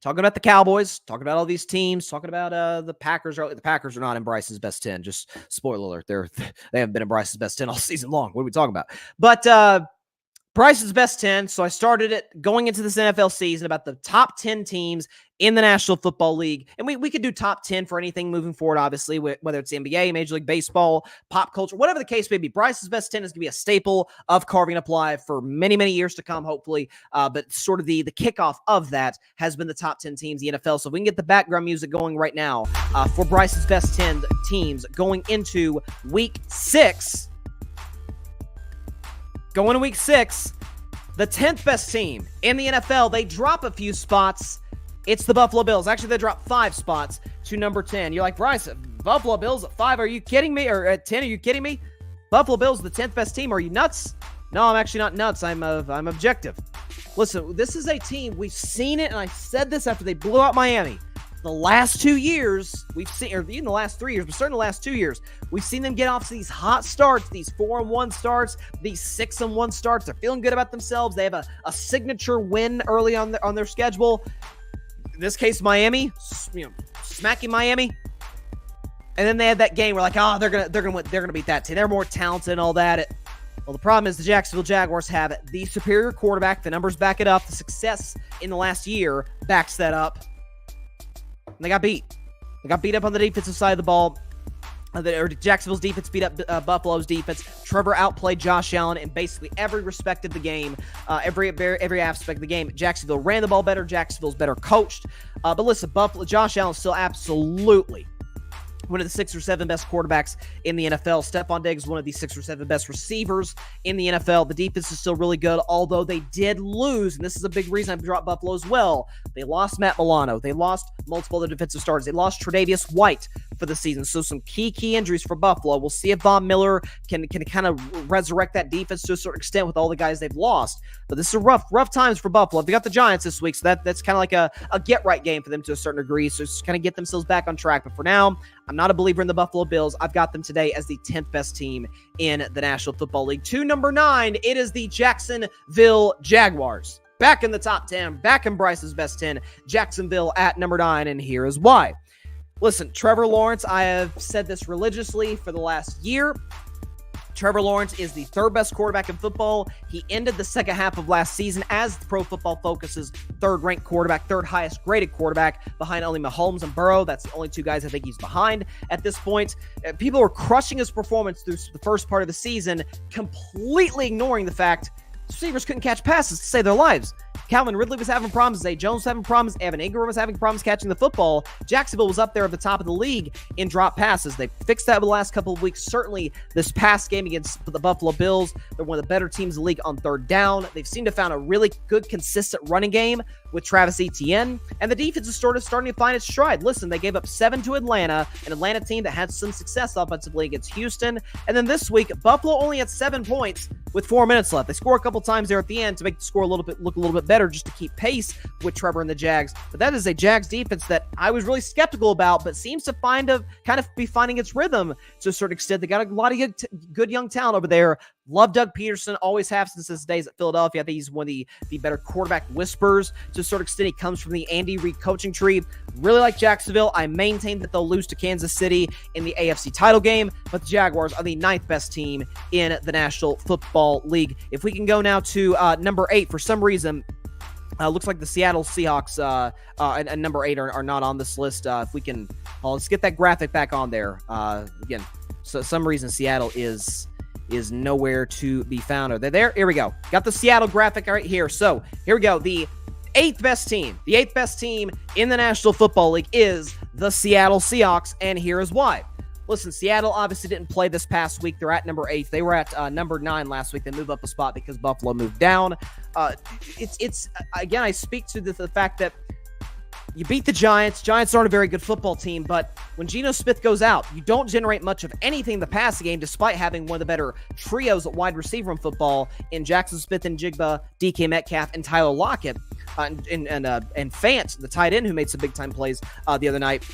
Talking about the Cowboys, talking about all these teams, talking about the Packers. The Packers are not in Bryson's best 10. Just spoiler alert, they haven't been in Bryson's best 10 all season long. What are we talking about? But Bryson's best 10. So I started it going into this NFL season about the top 10 teams in the National Football League. And we could do top 10 for anything moving forward, obviously, whether it's NBA, Major League Baseball, pop culture, whatever the case may be. Bryson's best 10 is going to be a staple of Carving Up Live for many, many years to come, hopefully. But sort of the kickoff of that has been the top 10 teams in the NFL. So if we can get the background music going right now for Bryson's best 10 teams going into week 6. Going to week 6, the 10th best team in the NFL. They drop a few spots. It's the Buffalo Bills. Actually, they drop 5 spots to number 10. You're like, Bryson, Buffalo Bills at 5. Are you kidding me? Or at 10, are you kidding me? Buffalo Bills, the 10th best team. Are you nuts? No, I'm actually not nuts. I'm objective. Listen, this is a team. We've seen it, and I said this after they blew out Miami. The last 2 years, we've seen, or even the last 3 years, but certainly the last 2 years, we've seen them get off to these hot starts, these 4-1 starts, these 6-1 starts. They're feeling good about themselves. They have a signature win early on their schedule. In this case, Miami, smacking Miami. And then they had that game where they're gonna beat that team. They're more talented and all that. Well, the problem is the Jacksonville Jaguars have the superior quarterback. The numbers back it up. The success in the last year backs that up. And they got beat. They got beat up on the defensive side of the ball. Jacksonville's defense beat up Buffalo's defense. Trevor outplayed Josh Allen in basically every respect of the game, every aspect of the game. Jacksonville ran the ball better. Jacksonville's better coached. But listen, Josh Allen's still absolutely one of the 6 or 7 best quarterbacks in the NFL. Stephon Diggs, one of the 6 or 7 best receivers in the NFL. The defense is still really good, although they did lose, and this is a big reason I dropped Buffalo as well. They lost Matt Milano. They lost multiple other defensive starters. They lost Tre'Davious White for the season. So some key injuries for Buffalo. We'll see if Von Miller can kind of resurrect that defense to a certain extent with all the guys they've lost. But this is rough times for Buffalo. They got the Giants this week, so that's kind of like a get-right game for them to a certain degree. So just kind of get themselves back on track. But for now, I'm not a believer in the Buffalo Bills. I've got them today as the 10th best team in the National Football League. To number 9, it is the Jacksonville Jaguars. Back in the top 10, back in Bryce's best 10, Jacksonville at number 9, and here is why. Listen, Trevor Lawrence, I have said this religiously for the last year. Trevor Lawrence is the 3rd best quarterback in football. He ended the second half of last season as Pro Football Focus's 3rd-ranked quarterback, 3rd highest graded quarterback, behind only Mahomes and Burrow. That's the only 2 guys I think he's behind at this point. People were crushing his performance through the first part of the season, completely ignoring the fact receivers couldn't catch passes to save their lives. Calvin Ridley was having problems. Zay Jones was having problems. Evan Ingram was having problems catching the football. Jacksonville was up there at the top of the league in drop passes. They fixed that over the last couple of weeks. Certainly this past game against the Buffalo Bills, they're one of the better teams in the league on third down. They've seemed to have found a really good, consistent running game with Travis Etienne, and the defense is starting to find its stride. Listen, they gave up 7 to Atlanta, an Atlanta team that had some success offensively against Houston, and then this week, Buffalo only had 7 points with 4 minutes left. They score a couple times there at the end to make the score look a little bit better, just to keep pace with Trevor and the Jags. But that is a Jags defense that I was really skeptical about, but seems to be finding its rhythm to a certain extent. They got a lot of good young talent over there. Love Doug Peterson, always have since his days at Philadelphia. I think he's one of the better quarterback whisperers to a certain extent. He comes from the Andy Reid coaching tree. Really like Jacksonville. I maintain that they'll lose to Kansas City in the AFC title game, but the Jaguars are the 9th best team in the National Football League. If we can go now to number 8, for some reason, looks like the Seattle Seahawks and number 8 are not on this list. If we can, let's get that graphic back on there. Again, so some reason Seattle is nowhere to be found. Are they there? Here we go. Got the Seattle graphic right here. So here we go. The 8th best team. The 8th best team in the National Football League is the Seattle Seahawks, and here is why. Listen, Seattle obviously didn't play this past week. They're at number 8. They were at number 9 last week. They moved up a spot because Buffalo moved down. It's again, I speak to the fact that you beat the Giants. Giants aren't a very good football team, but when Geno Smith goes out, you don't generate much of anything in the passing game, despite having one of the better trios at wide receiver in football in Jackson Smith and Jigba, DK Metcalf, and Tyler Lockett, and Fant, the tight end who made some big-time plays the other night.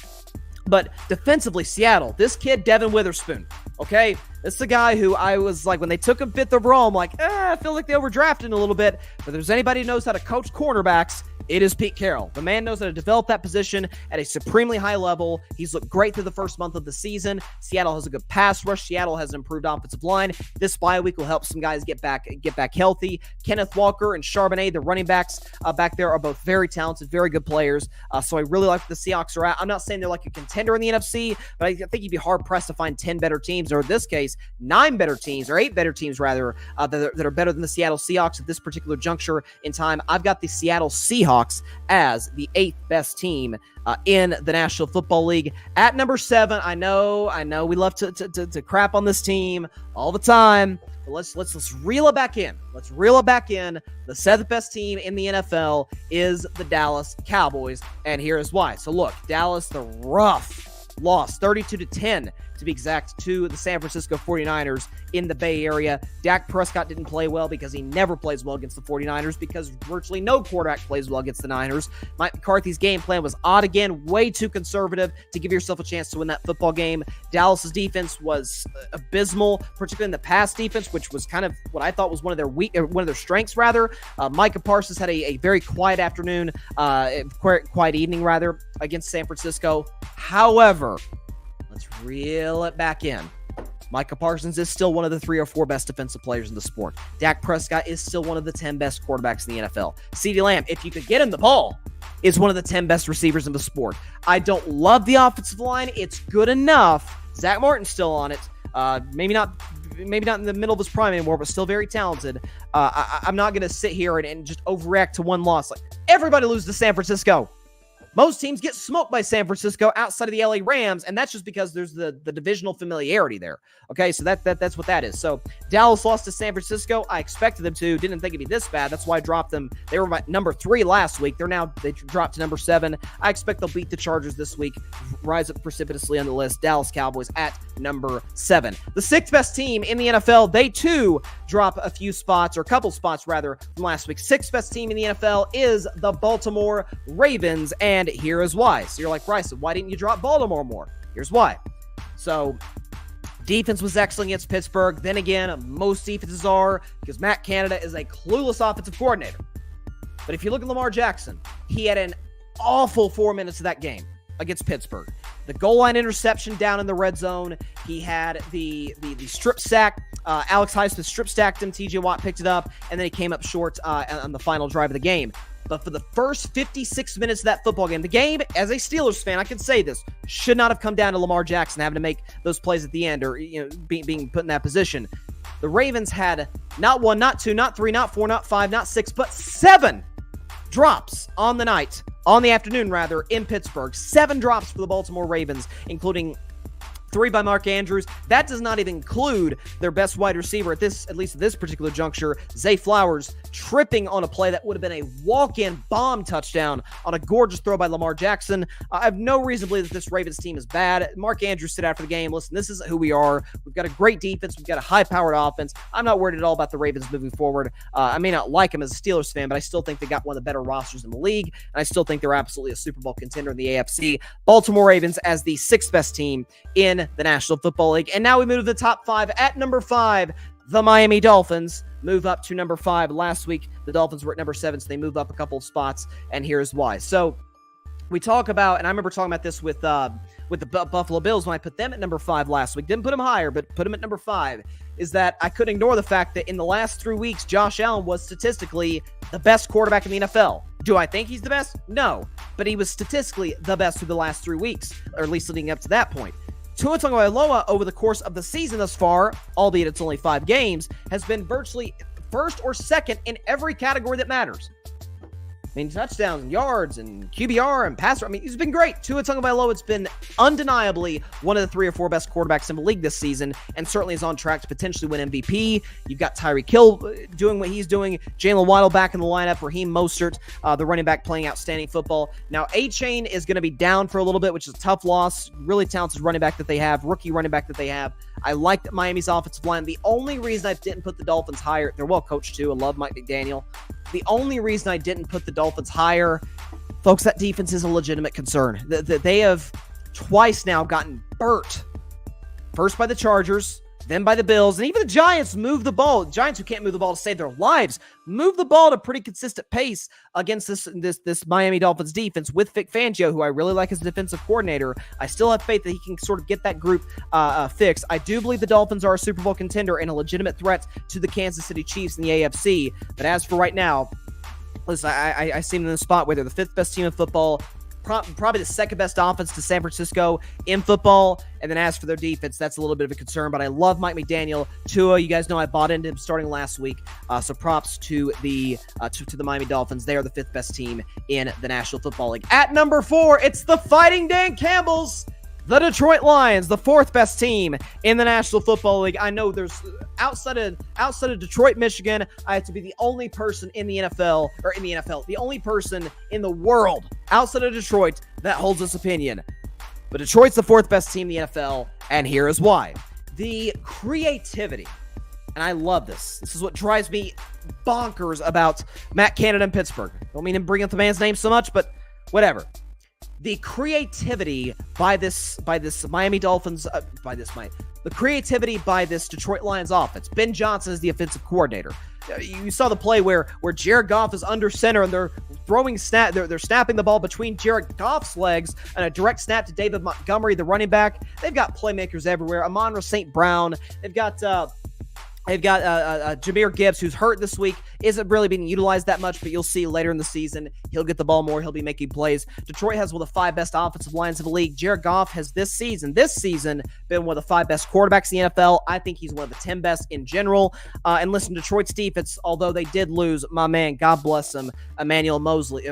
But defensively, Seattle, this kid, Devin Witherspoon, okay? This is a guy who I was like, when they took him 5th overall, I'm like, I feel like they overdrafted a little bit. But if there's anybody who knows how to coach cornerbacks, it is Pete Carroll. The man knows how to develop that position at a supremely high level. He's looked great through the first month of the season. Seattle has a good pass rush. Seattle has an improved offensive line. This bye week will help some guys get back healthy. Kenneth Walker and Charbonnet, the running backs back there, are both very talented, very good players. So I really like the Seahawks are at. I'm not saying they're like a contender in the NFC, but I think you'd be hard-pressed to find 10 better teams, or in this case, 9 better teams, or 8 better teams rather, that are better than the Seattle Seahawks at this particular juncture in time. I've got the Seattle Seahawks as the 8th best team in the National Football League. At number 7, I know we love to crap on this team all the time, but let's reel it back in. Let's reel it back in. The 7th best team in the NFL is the Dallas Cowboys, and here is why. So look, Dallas, the rough loss, 32-10 to be exact, to the San Francisco 49ers in the Bay Area. Dak Prescott didn't play well because he never plays well against the 49ers, because virtually no quarterback plays well against the Niners. Mike McCarthy's game plan was odd again, way too conservative to give yourself a chance to win that football game. Dallas's defense was abysmal, particularly in the pass defense, which was kind of what I thought was one of their strengths rather. Micah Parsons had a very quiet afternoon, quiet evening rather, against San Francisco. However, let's reel it back in. Micah Parsons is still one of the 3 or 4 best defensive players in the sport. Dak Prescott is still one of the 10 best quarterbacks in the NFL. CeeDee Lamb, if you could get him the ball, is one of the 10 best receivers in the sport. I don't love the offensive line. It's good enough. Zach Martin's still on it. Maybe not in the middle of his prime anymore, but still very talented. I'm not going to sit here and just overreact to one loss. Like, everybody loses to San Francisco. Most teams get smoked by San Francisco outside of the LA Rams, and that's just because there's the divisional familiarity there. Okay, so that's what that is. So Dallas lost to San Francisco. I expected them to. Didn't think it'd be this bad. That's why I dropped them. They were my number 3 last week. They dropped to number 7. I expect they'll beat the Chargers this week, rise up precipitously on the list. Dallas Cowboys at number 7. The 6th best team in the NFL, they too drop a few spots, or a couple spots rather, from last week. 6th best team in the NFL is the Baltimore Ravens, and here is why. So you're like, Bryson, why didn't you drop Baltimore more? Here's why. So defense was excellent against Pittsburgh. Then again, most defenses are, because Matt Canada is a clueless offensive coordinator. But if you look at Lamar Jackson, he had an awful 4 minutes of that game against Pittsburgh. The goal line interception down in the red zone. He had the strip sack. Alex Highsmith strip stacked him. TJ Watt picked it up, and then he came up short on the final drive of the game. But for the first 56 minutes of that football game, the game, as a Steelers fan, I can say this, should not have come down to Lamar Jackson having to make those plays at the end, or being put in that position. The Ravens had not 1, not 2, not 3, not 4, not 5, not 6, but 7 drops on the afternoon in Pittsburgh. 7 drops for the Baltimore Ravens, including 3 by Mark Andrews. That does not even include their best wide receiver at least at this particular juncture, Zay Flowers, tripping on a play that would have been a walk-in bomb touchdown on a gorgeous throw by Lamar Jackson. I have no reason to believe that this Ravens team is bad. Mark Andrews said after the game, listen, this isn't who we are. We've got a great defense. We've got a high-powered offense. I'm not worried at all about the Ravens moving forward. I may not like them as a Steelers fan, but I still think they got one of the better rosters in the league, and I still think they're absolutely a Super Bowl contender in the AFC. Baltimore Ravens as the 6th best team in the National Football League. And now we move to the top 5. At number 5, the Miami Dolphins move up to number 5. Last week, the Dolphins were at number 7, so they move up a couple of spots, and here's why. So we talk about, and I remember talking about this with the Buffalo Bills when I put them at number 5 last week. Didn't put them higher, but put them at number 5, is that I couldn't ignore the fact that in the last 3 weeks, Josh Allen was statistically the best quarterback in the NFL. Do I think he's the best? No, but he was statistically the best through the last 3 weeks, or at least leading up to that point. Tua Tagovailoa over the course of the season thus far, albeit it's only 5 games, has been virtually first or second in every category that matters. I mean, touchdowns and yards and QBR and passer. I mean, he's been great. Tua Tagovailoa has been undeniably one of the 3 or 4 best quarterbacks in the league this season, and certainly is on track to potentially win MVP. You've got Tyreek Hill doing what he's doing. Jalen Waddle back in the lineup. Raheem Mostert, the running back, playing outstanding football. Now, A-Chain is going to be down for a little bit, which is a tough loss. Really talented running back that they have, rookie running back that they have. I like Miami's offensive line. The only reason I didn't put the Dolphins higher, they're well coached too. I love Mike McDaniel. The only reason I didn't put the Dolphins higher, folks, that defense is a legitimate concern. They have twice now gotten burnt. First by the Chargers, then by the Bills, and even the Giants move the ball. Giants, who can't move the ball to save their lives, move the ball at a pretty consistent pace against this Miami Dolphins defense with Vic Fangio, who I really like as a defensive coordinator. I still have faith that he can sort of get that group fixed. I do believe the Dolphins are a Super Bowl contender and a legitimate threat to the Kansas City Chiefs in the AFC. But as for right now, listen, I see them in the spot where they're the 5th best team in football, probably the 2nd best offense to San Francisco in football. And then as for their defense, that's a little bit of a concern. But I love Mike McDaniel. Tua, you guys know I bought into him starting last week. So props to the Miami Dolphins. They are the 5th best team in the National Football League. At number 4, it's the Fighting Dan Campbells, the Detroit Lions, the 4th best team in the National Football League. I know there's outside of Detroit, Michigan, I have to be the only person in the NFL, the only person in the world outside of Detroit that holds this opinion. But Detroit's the 4th best team in the NFL, and here is why. The creativity, and I love this. This is what drives me bonkers about Matt Canada in Pittsburgh. Don't mean to bring up the man's name so much, but whatever. The creativity by this Miami Dolphins, the creativity by this Detroit Lions offense. Ben Johnson is the offensive coordinator. You saw the play where Jared Goff is under center and they're they're snapping the ball between Jared Goff's legs and a direct snap to David Montgomery, the running back. They've got playmakers everywhere. Amon-Ra St. Brown. They've got Jahmyr Gibbs, who's hurt this week, isn't really being utilized that much, but you'll see later in the season, he'll get the ball more, he'll be making plays. Detroit has one of the 5 best offensive lines of the league. Jared Goff has this season, been one of the 5 best quarterbacks in the NFL. I think he's one of the 10 best in general. And listen, Detroit's defense, although they did lose my man, God bless him, Emmanuel Mosley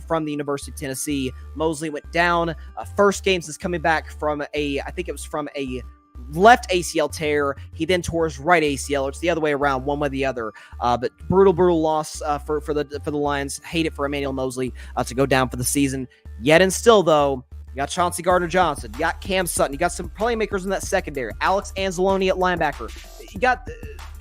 from the University of Tennessee. Mosley went down. First game since coming back from a left ACL tear. He then tore his right ACL. It's the other way around, one way or the other. But brutal loss for the Lions. Hate it for Emmanuel Mosley to go down for the season. Yet and still, though, you got Chauncey Gardner-Johnson. You got Cam Sutton. You got some playmakers in that secondary. Alex Anzalone at linebacker. You got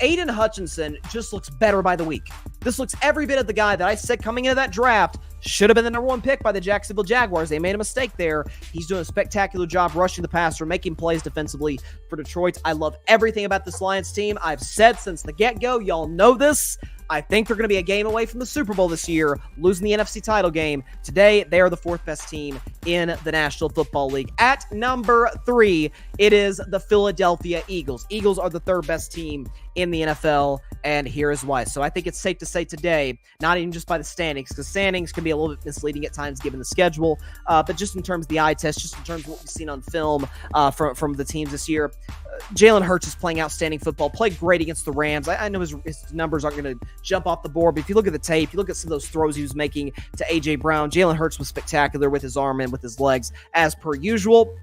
Aiden Hutchinson. Just looks better by the week. This looks every bit of the guy that I said coming into that draft should have been the number 1 pick by the Jacksonville Jaguars. They made a mistake there. He's doing a spectacular job rushing the passer, making plays defensively for Detroit. I love everything about this Lions team. I've said since the get-go, y'all know this. I think they're going to be a game away from the Super Bowl this year, losing the NFC title game. Today, they are the 4th best team in the National Football League. At number 3, it is the Philadelphia Eagles. Eagles are the 3rd best team in the NFL, and here is why. So I think it's safe to say today, not even just by the standings, because standings can be a little bit misleading at times given the schedule, but just in terms of the eye test, just in terms of what we've seen on film from the teams this year, Jalen Hurts is playing outstanding football, played great against the Rams. I know his numbers aren't going to jump off the board. But if you look at the tape, you look at some of those throws he was making to A.J. Brown, Jalen Hurts was spectacular with his arm and with his legs as per usual.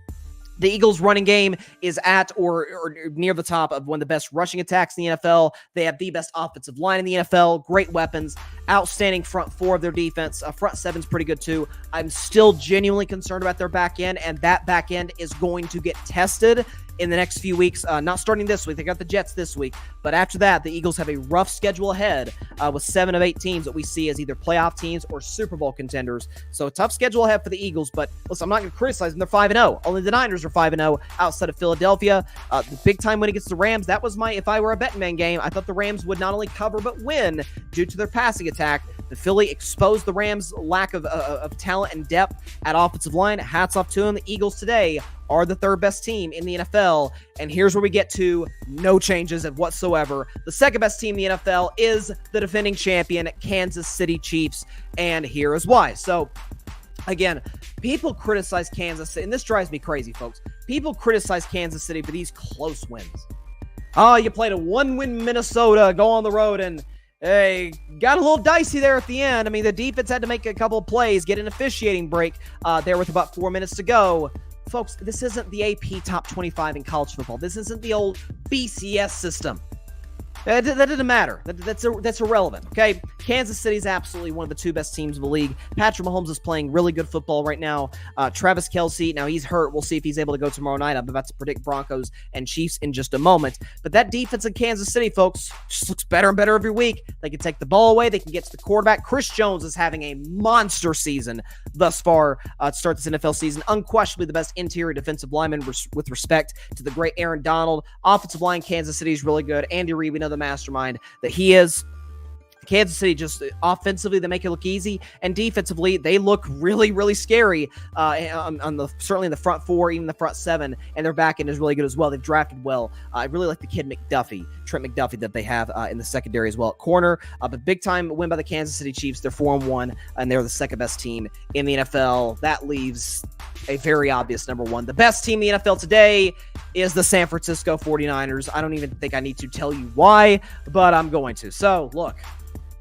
The Eagles' running game is at or near the top of one of the best rushing attacks in the NFL. They have the best offensive line in the NFL. Great weapons. Outstanding front four of their defense. Front seven's pretty good too. I'm still genuinely concerned about their back end, and that back end is going to get tested in the next few weeks. Not starting this week. They got the Jets this week. But after that, the Eagles have a rough schedule ahead with 7 of 8 teams that we see as either playoff teams or Super Bowl contenders. So a tough schedule ahead for the Eagles. But listen, I'm not going to criticize them. They're 5-0. Only the Niners are 5-0 outside of Philadelphia. The big time win against the Rams, that was if I were a betting man game, I thought the Rams would not only cover but win due to their passing attack. The Philly exposed the Rams' lack of talent and depth at offensive line. Hats off to them. The Eagles today are the third best team in the NFL. And here's where we get to no changes whatsoever. The second best team in the NFL is the defending champion, Kansas City Chiefs. And here is why. So, again, people criticize Kansas City, and this drives me crazy, folks. People criticize Kansas City for these close wins. Oh, you played a 1-win Minnesota, go on the road, and hey, got a little dicey there at the end. I mean, the defense had to make a couple of plays, get an officiating break there with about 4 minutes to go. Folks, this isn't the AP top 25 in college football. This isn't the old BCS system. That doesn't matter. That's irrelevant, okay? Kansas City is absolutely one of the 2 best teams in the league. Patrick Mahomes is playing really good football right now. Travis Kelce, now he's hurt. We'll see if he's able to go tomorrow night. I'm about to predict Broncos and Chiefs in just a moment. But that defense in Kansas City, folks, just looks better and better every week. They can take the ball away. They can get to the quarterback. Chris Jones is having a monster season thus far to start this NFL season. Unquestionably the best interior defensive lineman with respect to the great Aaron Donald. Offensive line, Kansas City is really good. Andy Reid, we know the mastermind that he is. Kansas City, just offensively, they make it look easy, and defensively, they look really, really scary certainly in the front four, even the front seven, and their back end is really good as well. They've drafted well. I really like the kid Trent McDuffie, that they have in the secondary as well at corner. But big time win by the Kansas City Chiefs. They're 4-1, and they're the second best team in the NFL. That leaves a very obvious number one. The best team in the NFL today is the San Francisco 49ers. I don't even think I need to tell you why, but I'm going to. So, look.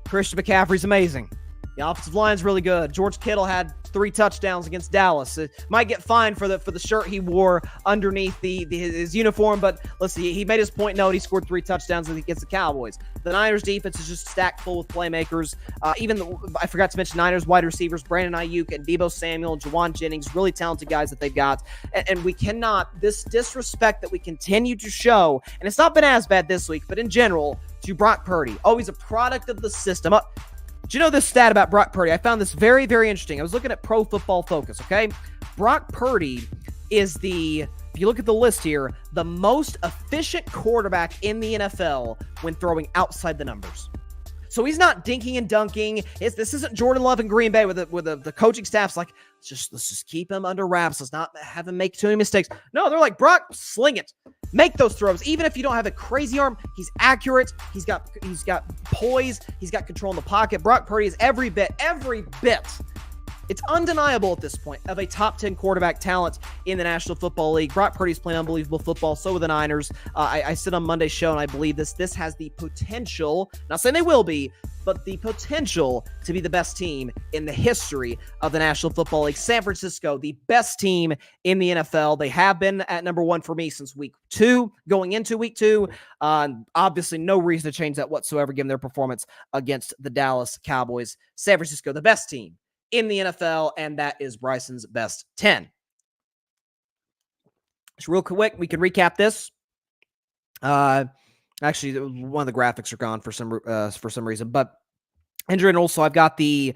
Christian McCaffrey's amazing. The offensive line's really good. George Kittle had 3 touchdowns against Dallas. Might get fined for the shirt he wore underneath his uniform, but let's see. He made his point note. He scored 3 touchdowns against the Cowboys. The Niners defense is just stacked full with playmakers. I forgot to mention Niners wide receivers, Brandon Ayuk and Deebo Samuel, Juwan Jennings, really talented guys that they've got. And we cannot, this disrespect that we continue to show, and it's not been as bad this week, but in general, to Brock Purdy. He's a product of the system. Do you know this stat about Brock Purdy? I found this very, very interesting. I was looking at Pro Football Focus, okay? Brock Purdy is if you look at the list here, the most efficient quarterback in the NFL when throwing outside the numbers. So he's not dinking and dunking. This isn't Jordan Love in Green Bay with the coaching staff's like, let's just keep him under wraps. Let's not have him make too many mistakes. No, they're like, Brock, sling it. Make those throws. Even if you don't have a crazy arm, he's accurate. He's got poise. He's got control in the pocket. Brock Purdy is every bit. It's undeniable at this point of a top 10 quarterback talent in the National Football League. Brock Purdy's playing unbelievable football. So are the Niners. I said on Monday's show, and I believe this has the potential, not saying they will be, but the potential to be the best team in the history of the National Football League. San Francisco, the best team in the NFL. They have been at number 1 for me since week 2, going into week 2. Obviously, no reason to change that whatsoever, given their performance against the Dallas Cowboys. San Francisco, the best team in the NFL, and that is Bryson's best 10. Just real quick, we can recap this. Actually, one of the graphics are gone for some reason, but injury and also I've got the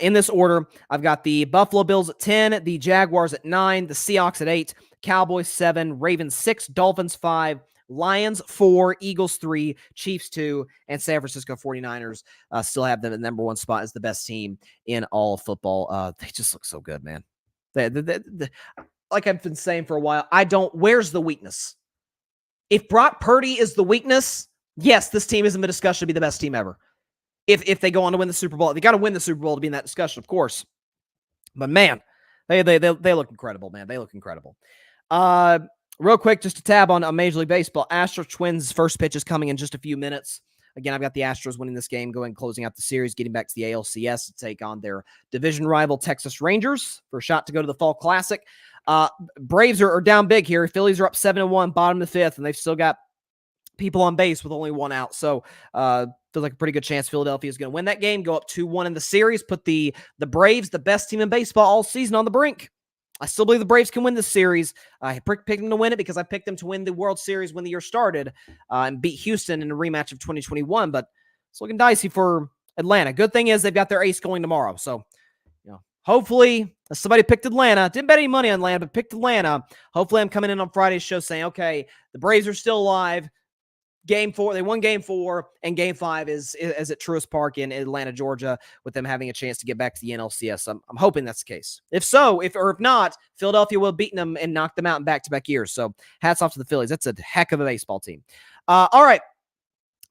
in this order. I've got the Buffalo Bills at 10, the Jaguars at 9, the Seahawks at 8, Cowboys 7, Ravens 6, Dolphins 5, Lions 4, Eagles 3, Chiefs 2, and San Francisco 49ers still have them at the number 1 spot as the best team in all of football. They just look so good, man. Like I've been saying for a while, where's the weakness? If Brock Purdy is the weakness, yes, this team is in the discussion to be the best team ever. If they go on to win the Super Bowl, they got to win the Super Bowl to be in that discussion, of course. But man, they look incredible, man. They look incredible. Real quick, just to tab on Major League Baseball, Astros Twins' first pitch is coming in just a few minutes. Again, I've got the Astros winning this game, closing out the series, getting back to the ALCS to take on their division rival Texas Rangers for a shot to go to the Fall Classic. Braves are down big here. Phillies are up 7-1, bottom of the fifth, and they've still got people on base with only one out. So feels like a pretty good chance Philadelphia is going to win that game, go up 2-1 in the series, put the Braves, the best team in baseball all season, on the brink. I still believe the Braves can win this series. I picked them to win it because I picked them to win the World Series when the year started and beat Houston in a rematch of 2021. But it's looking dicey for Atlanta. Good thing is they've got their ace going tomorrow. So, hopefully somebody picked Atlanta. Didn't bet any money on Atlanta, but picked Atlanta. Hopefully I'm coming in on Friday's show saying, okay, the Braves are still alive. Game 4, they won Game 4, and Game 5 is at Truist Park in Atlanta, Georgia, with them having a chance to get back to the NLCS. I'm hoping that's the case. If so, if not, Philadelphia will have beaten them and knocked them out in back-to-back years. So hats off to the Phillies. That's a heck of a baseball team. All right,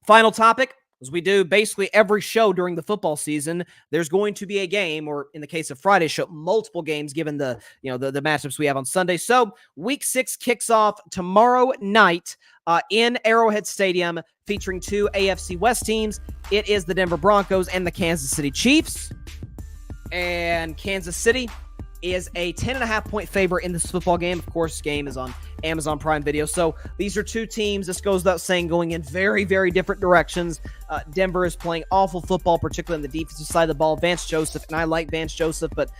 final topic. As we do basically every show during the football season, there's going to be a game, or in the case of Friday's show, multiple games given the matchups we have on Sunday. So Week 6 kicks off tomorrow night in Arrowhead Stadium, featuring two AFC West teams. It is the Denver Broncos and the Kansas City Chiefs. And Kansas City is a 10.5-point favorite in this football game. Of course, this game is on Amazon Prime Video. So these are two teams, this goes without saying, going in very, very different directions. Denver is playing awful football, particularly on the defensive side of the ball. Vance Joseph, and I like Vance Joseph, but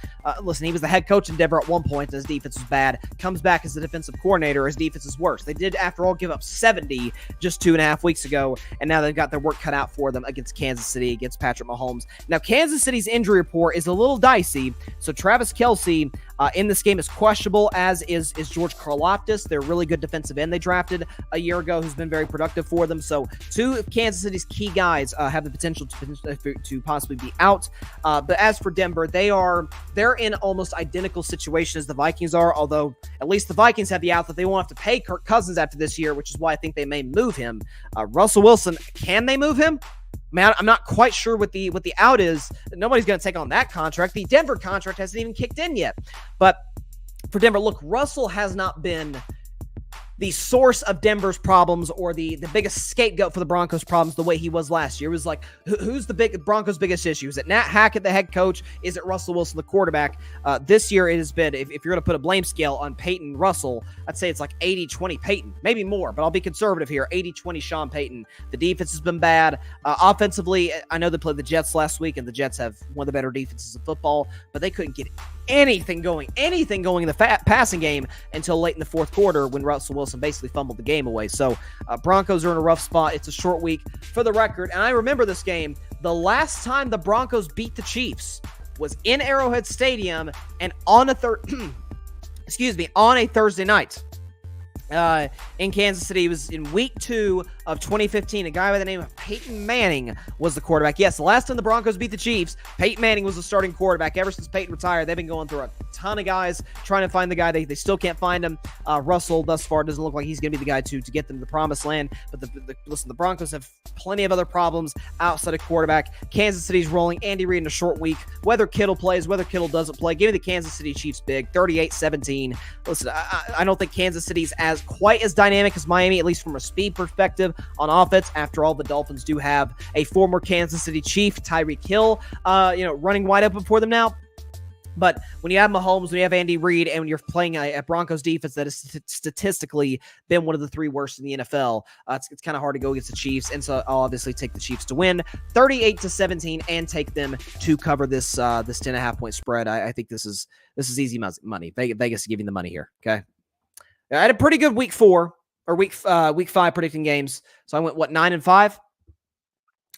listen, he was the head coach in Denver at one point. His defense was bad. Comes back as the defensive coordinator. His defense is worse. They did, after all, give up 70 just 2.5 weeks ago, and now they've got their work cut out for them against Kansas City, against Patrick Mahomes. Now, Kansas City's injury report is a little dicey. So Travis Kelce in this game is questionable, as is George Karlaftis, their really good defensive end they drafted a year ago, who's been very productive for them. So two of Kansas City's key guys have the potential to possibly be out. But as for Denver, they're in almost identical situation as the Vikings are, although at least the Vikings have the out that they won't have to pay Kirk Cousins after this year, which is why I think they may move him. Russell Wilson, can they move him? Man, I'm not quite sure what the out is. Nobody's going to take on that contract. The Denver contract hasn't even kicked in yet. But for Denver, look, Russell has not been the source of Denver's problems or the biggest scapegoat for the Broncos' problems the way he was last year. It was like, who's the Broncos' biggest issue? Is it Nat Hackett, the head coach? Is it Russell Wilson, the quarterback? This year it has been, if you're going to put a blame scale on Peyton Russell, I'd say it's like 80-20 Peyton, maybe more, but I'll be conservative here. 80-20 Sean Payton. The defense has been bad. Offensively, I know they played the Jets last week, and the Jets have one of the better defenses in football, but they couldn't get anything going in the passing game until late in the fourth quarter when Russell Wilson basically fumbled the game away. So Broncos are in a rough spot. It's a short week. For the record, and I remember this game, the last time the Broncos beat the Chiefs was in Arrowhead Stadium and on a Thursday night. In Kansas City. It was in week 2 of 2015. A guy by the name of Peyton Manning was the quarterback. Yes, the last time the Broncos beat the Chiefs, Peyton Manning was the starting quarterback. Ever since Peyton retired, they've been going through a ton of guys trying to find the guy. They still can't find him. Russell, thus far, doesn't look like he's going to be the guy to get them to the promised land. But the Broncos have plenty of other problems outside of quarterback. Kansas City's rolling. Andy Reid in a short week. Whether Kittle plays, whether Kittle doesn't play, give me the Kansas City Chiefs big, 38-17. Listen, I don't think Kansas City's quite as dynamic as Miami, at least from a speed perspective on offense. After all, the Dolphins do have a former Kansas City Chief, Tyreek Hill, running wide open for them now. But when you have Mahomes, when you have Andy Reid, and when you're playing a Broncos defense that has statistically been one of the 3 worst in the NFL, it's kind of hard to go against the Chiefs. And so I'll obviously take the Chiefs to win 38-17 and take them to cover this 10.5-point spread. I think this is easy money. Vegas is giving the money here. Okay. I had a pretty good week 4 or week 5 predicting games. So I went 9-5. I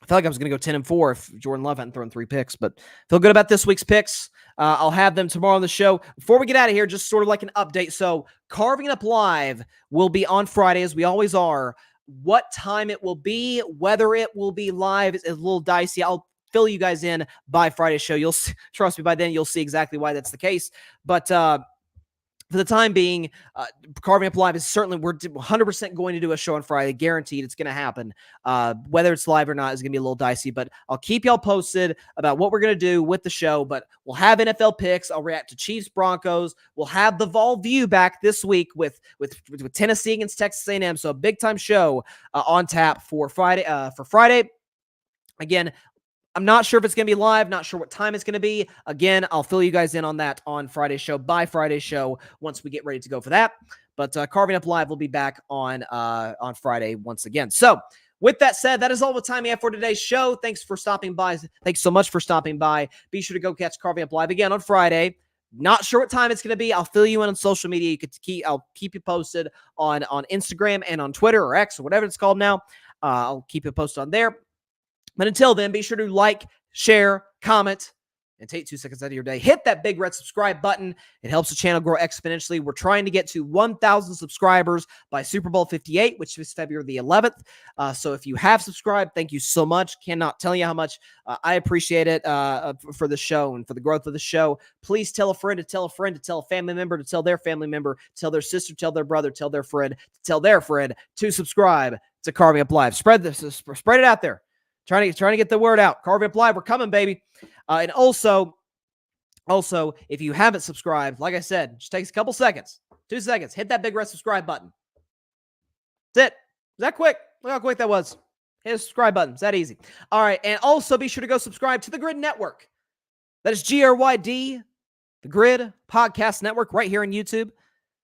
felt like I was going to go 10-4 if Jordan Love hadn't thrown 3 picks, but feel good about this week's picks. I'll have them tomorrow on the show. Before we get out of here, just sort of like an update. So Carving It Up Live will be on Friday, as we always are. What time it will be, whether it will be live, is a little dicey. I'll fill you guys in by Friday's show. You'll trust me, by then you'll see exactly why that's the case. But for the time being, Carving Up Live is certainly, we're 100% going to do a show on Friday. Guaranteed it's going to happen. Whether it's live or not is going to be a little dicey, but I'll keep y'all posted about what we're going to do with the show. But we'll have NFL picks. I'll react to Chiefs, Broncos. We'll have the Vol View back this week with Tennessee against Texas A&M. So a big-time show on tap for Friday. Again, I'm not sure if it's going to be live, not sure what time it's going to be. Again, I'll fill you guys in on that on Friday's show, by Friday's show, once we get ready to go for that. But Carving Up Live will be back on Friday once again. So with that said, that is all the time we have for today's show. Thanks for stopping by. Thanks so much for stopping by. Be sure to go catch Carving Up Live again on Friday. Not sure what time it's going to be. I'll fill you in on social media. I'll keep you posted on Instagram and on Twitter or X or whatever it's called now. I'll keep you posted on there. But until then, be sure to like, share, comment, and take 2 seconds out of your day. Hit that big red subscribe button. It helps the channel grow exponentially. We're trying to get to 1,000 subscribers by Super Bowl 58, which is February the 11th. So if you have subscribed, thank you so much. Cannot tell you how much I appreciate it for the show and for the growth of the show. Please tell a friend to tell a friend to tell a family member to tell their family member, tell their sister, tell their brother, tell their friend, to tell their friend to subscribe to Carving Up Live. Spread it out there. Trying to get the word out. Carving Up Live, we're coming, baby. And also, if you haven't subscribed, like I said, just takes a couple seconds, 2 seconds. Hit that big red subscribe button. That's it. Is that quick? Look how quick that was. Hit the subscribe button. It's that easy. All right, and also be sure to go subscribe to the Grid Network. That is GRYD, the Grid Podcast Network, right here on YouTube,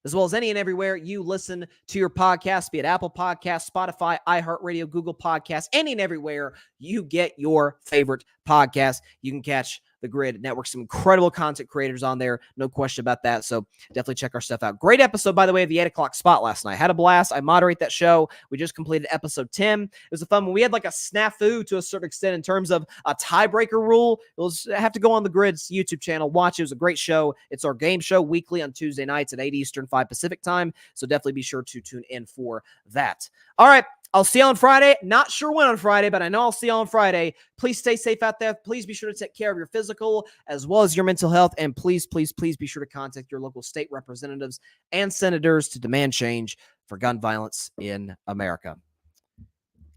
as well as any and everywhere you listen to your podcast, be it Apple Podcasts, Spotify, iHeartRadio, Google Podcasts, any and everywhere you get your favorite podcast. You can catch the Grid Network. Some incredible content creators on there. No question about that. So definitely check our stuff out. Great episode, by the way, of the 8 o'clock spot last night. Had a blast. I moderate that show. We just completed episode 10. It was a fun one. We had like a snafu to a certain extent in terms of a tiebreaker rule. You'll have to go on the Grid's YouTube channel, watch. It was a great show. It's our game show weekly on Tuesday nights at 8 Eastern, 5 Pacific time. So definitely be sure to tune in for that. All right. I'll see you on Friday. Not sure when on Friday, but I know I'll see you on Friday. Please stay safe out there. Please be sure to take care of your physical as well as your mental health. And please, please, please be sure to contact your local state representatives and senators to demand change for gun violence in America.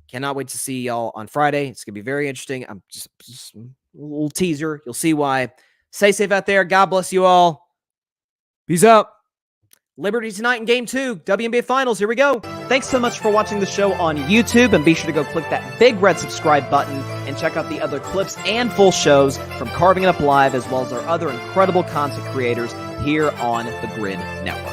Cannot wait to see y'all on Friday. It's going to be very interesting. I'm just a little teaser. You'll see why. Stay safe out there. God bless you all. Peace out. Liberty tonight in Game 2, WNBA Finals. Here we go. Thanks so much for watching the show on YouTube, and be sure to go click that big red subscribe button and check out the other clips and full shows from Carving It Up Live, as well as our other incredible content creators here on the Grid Network.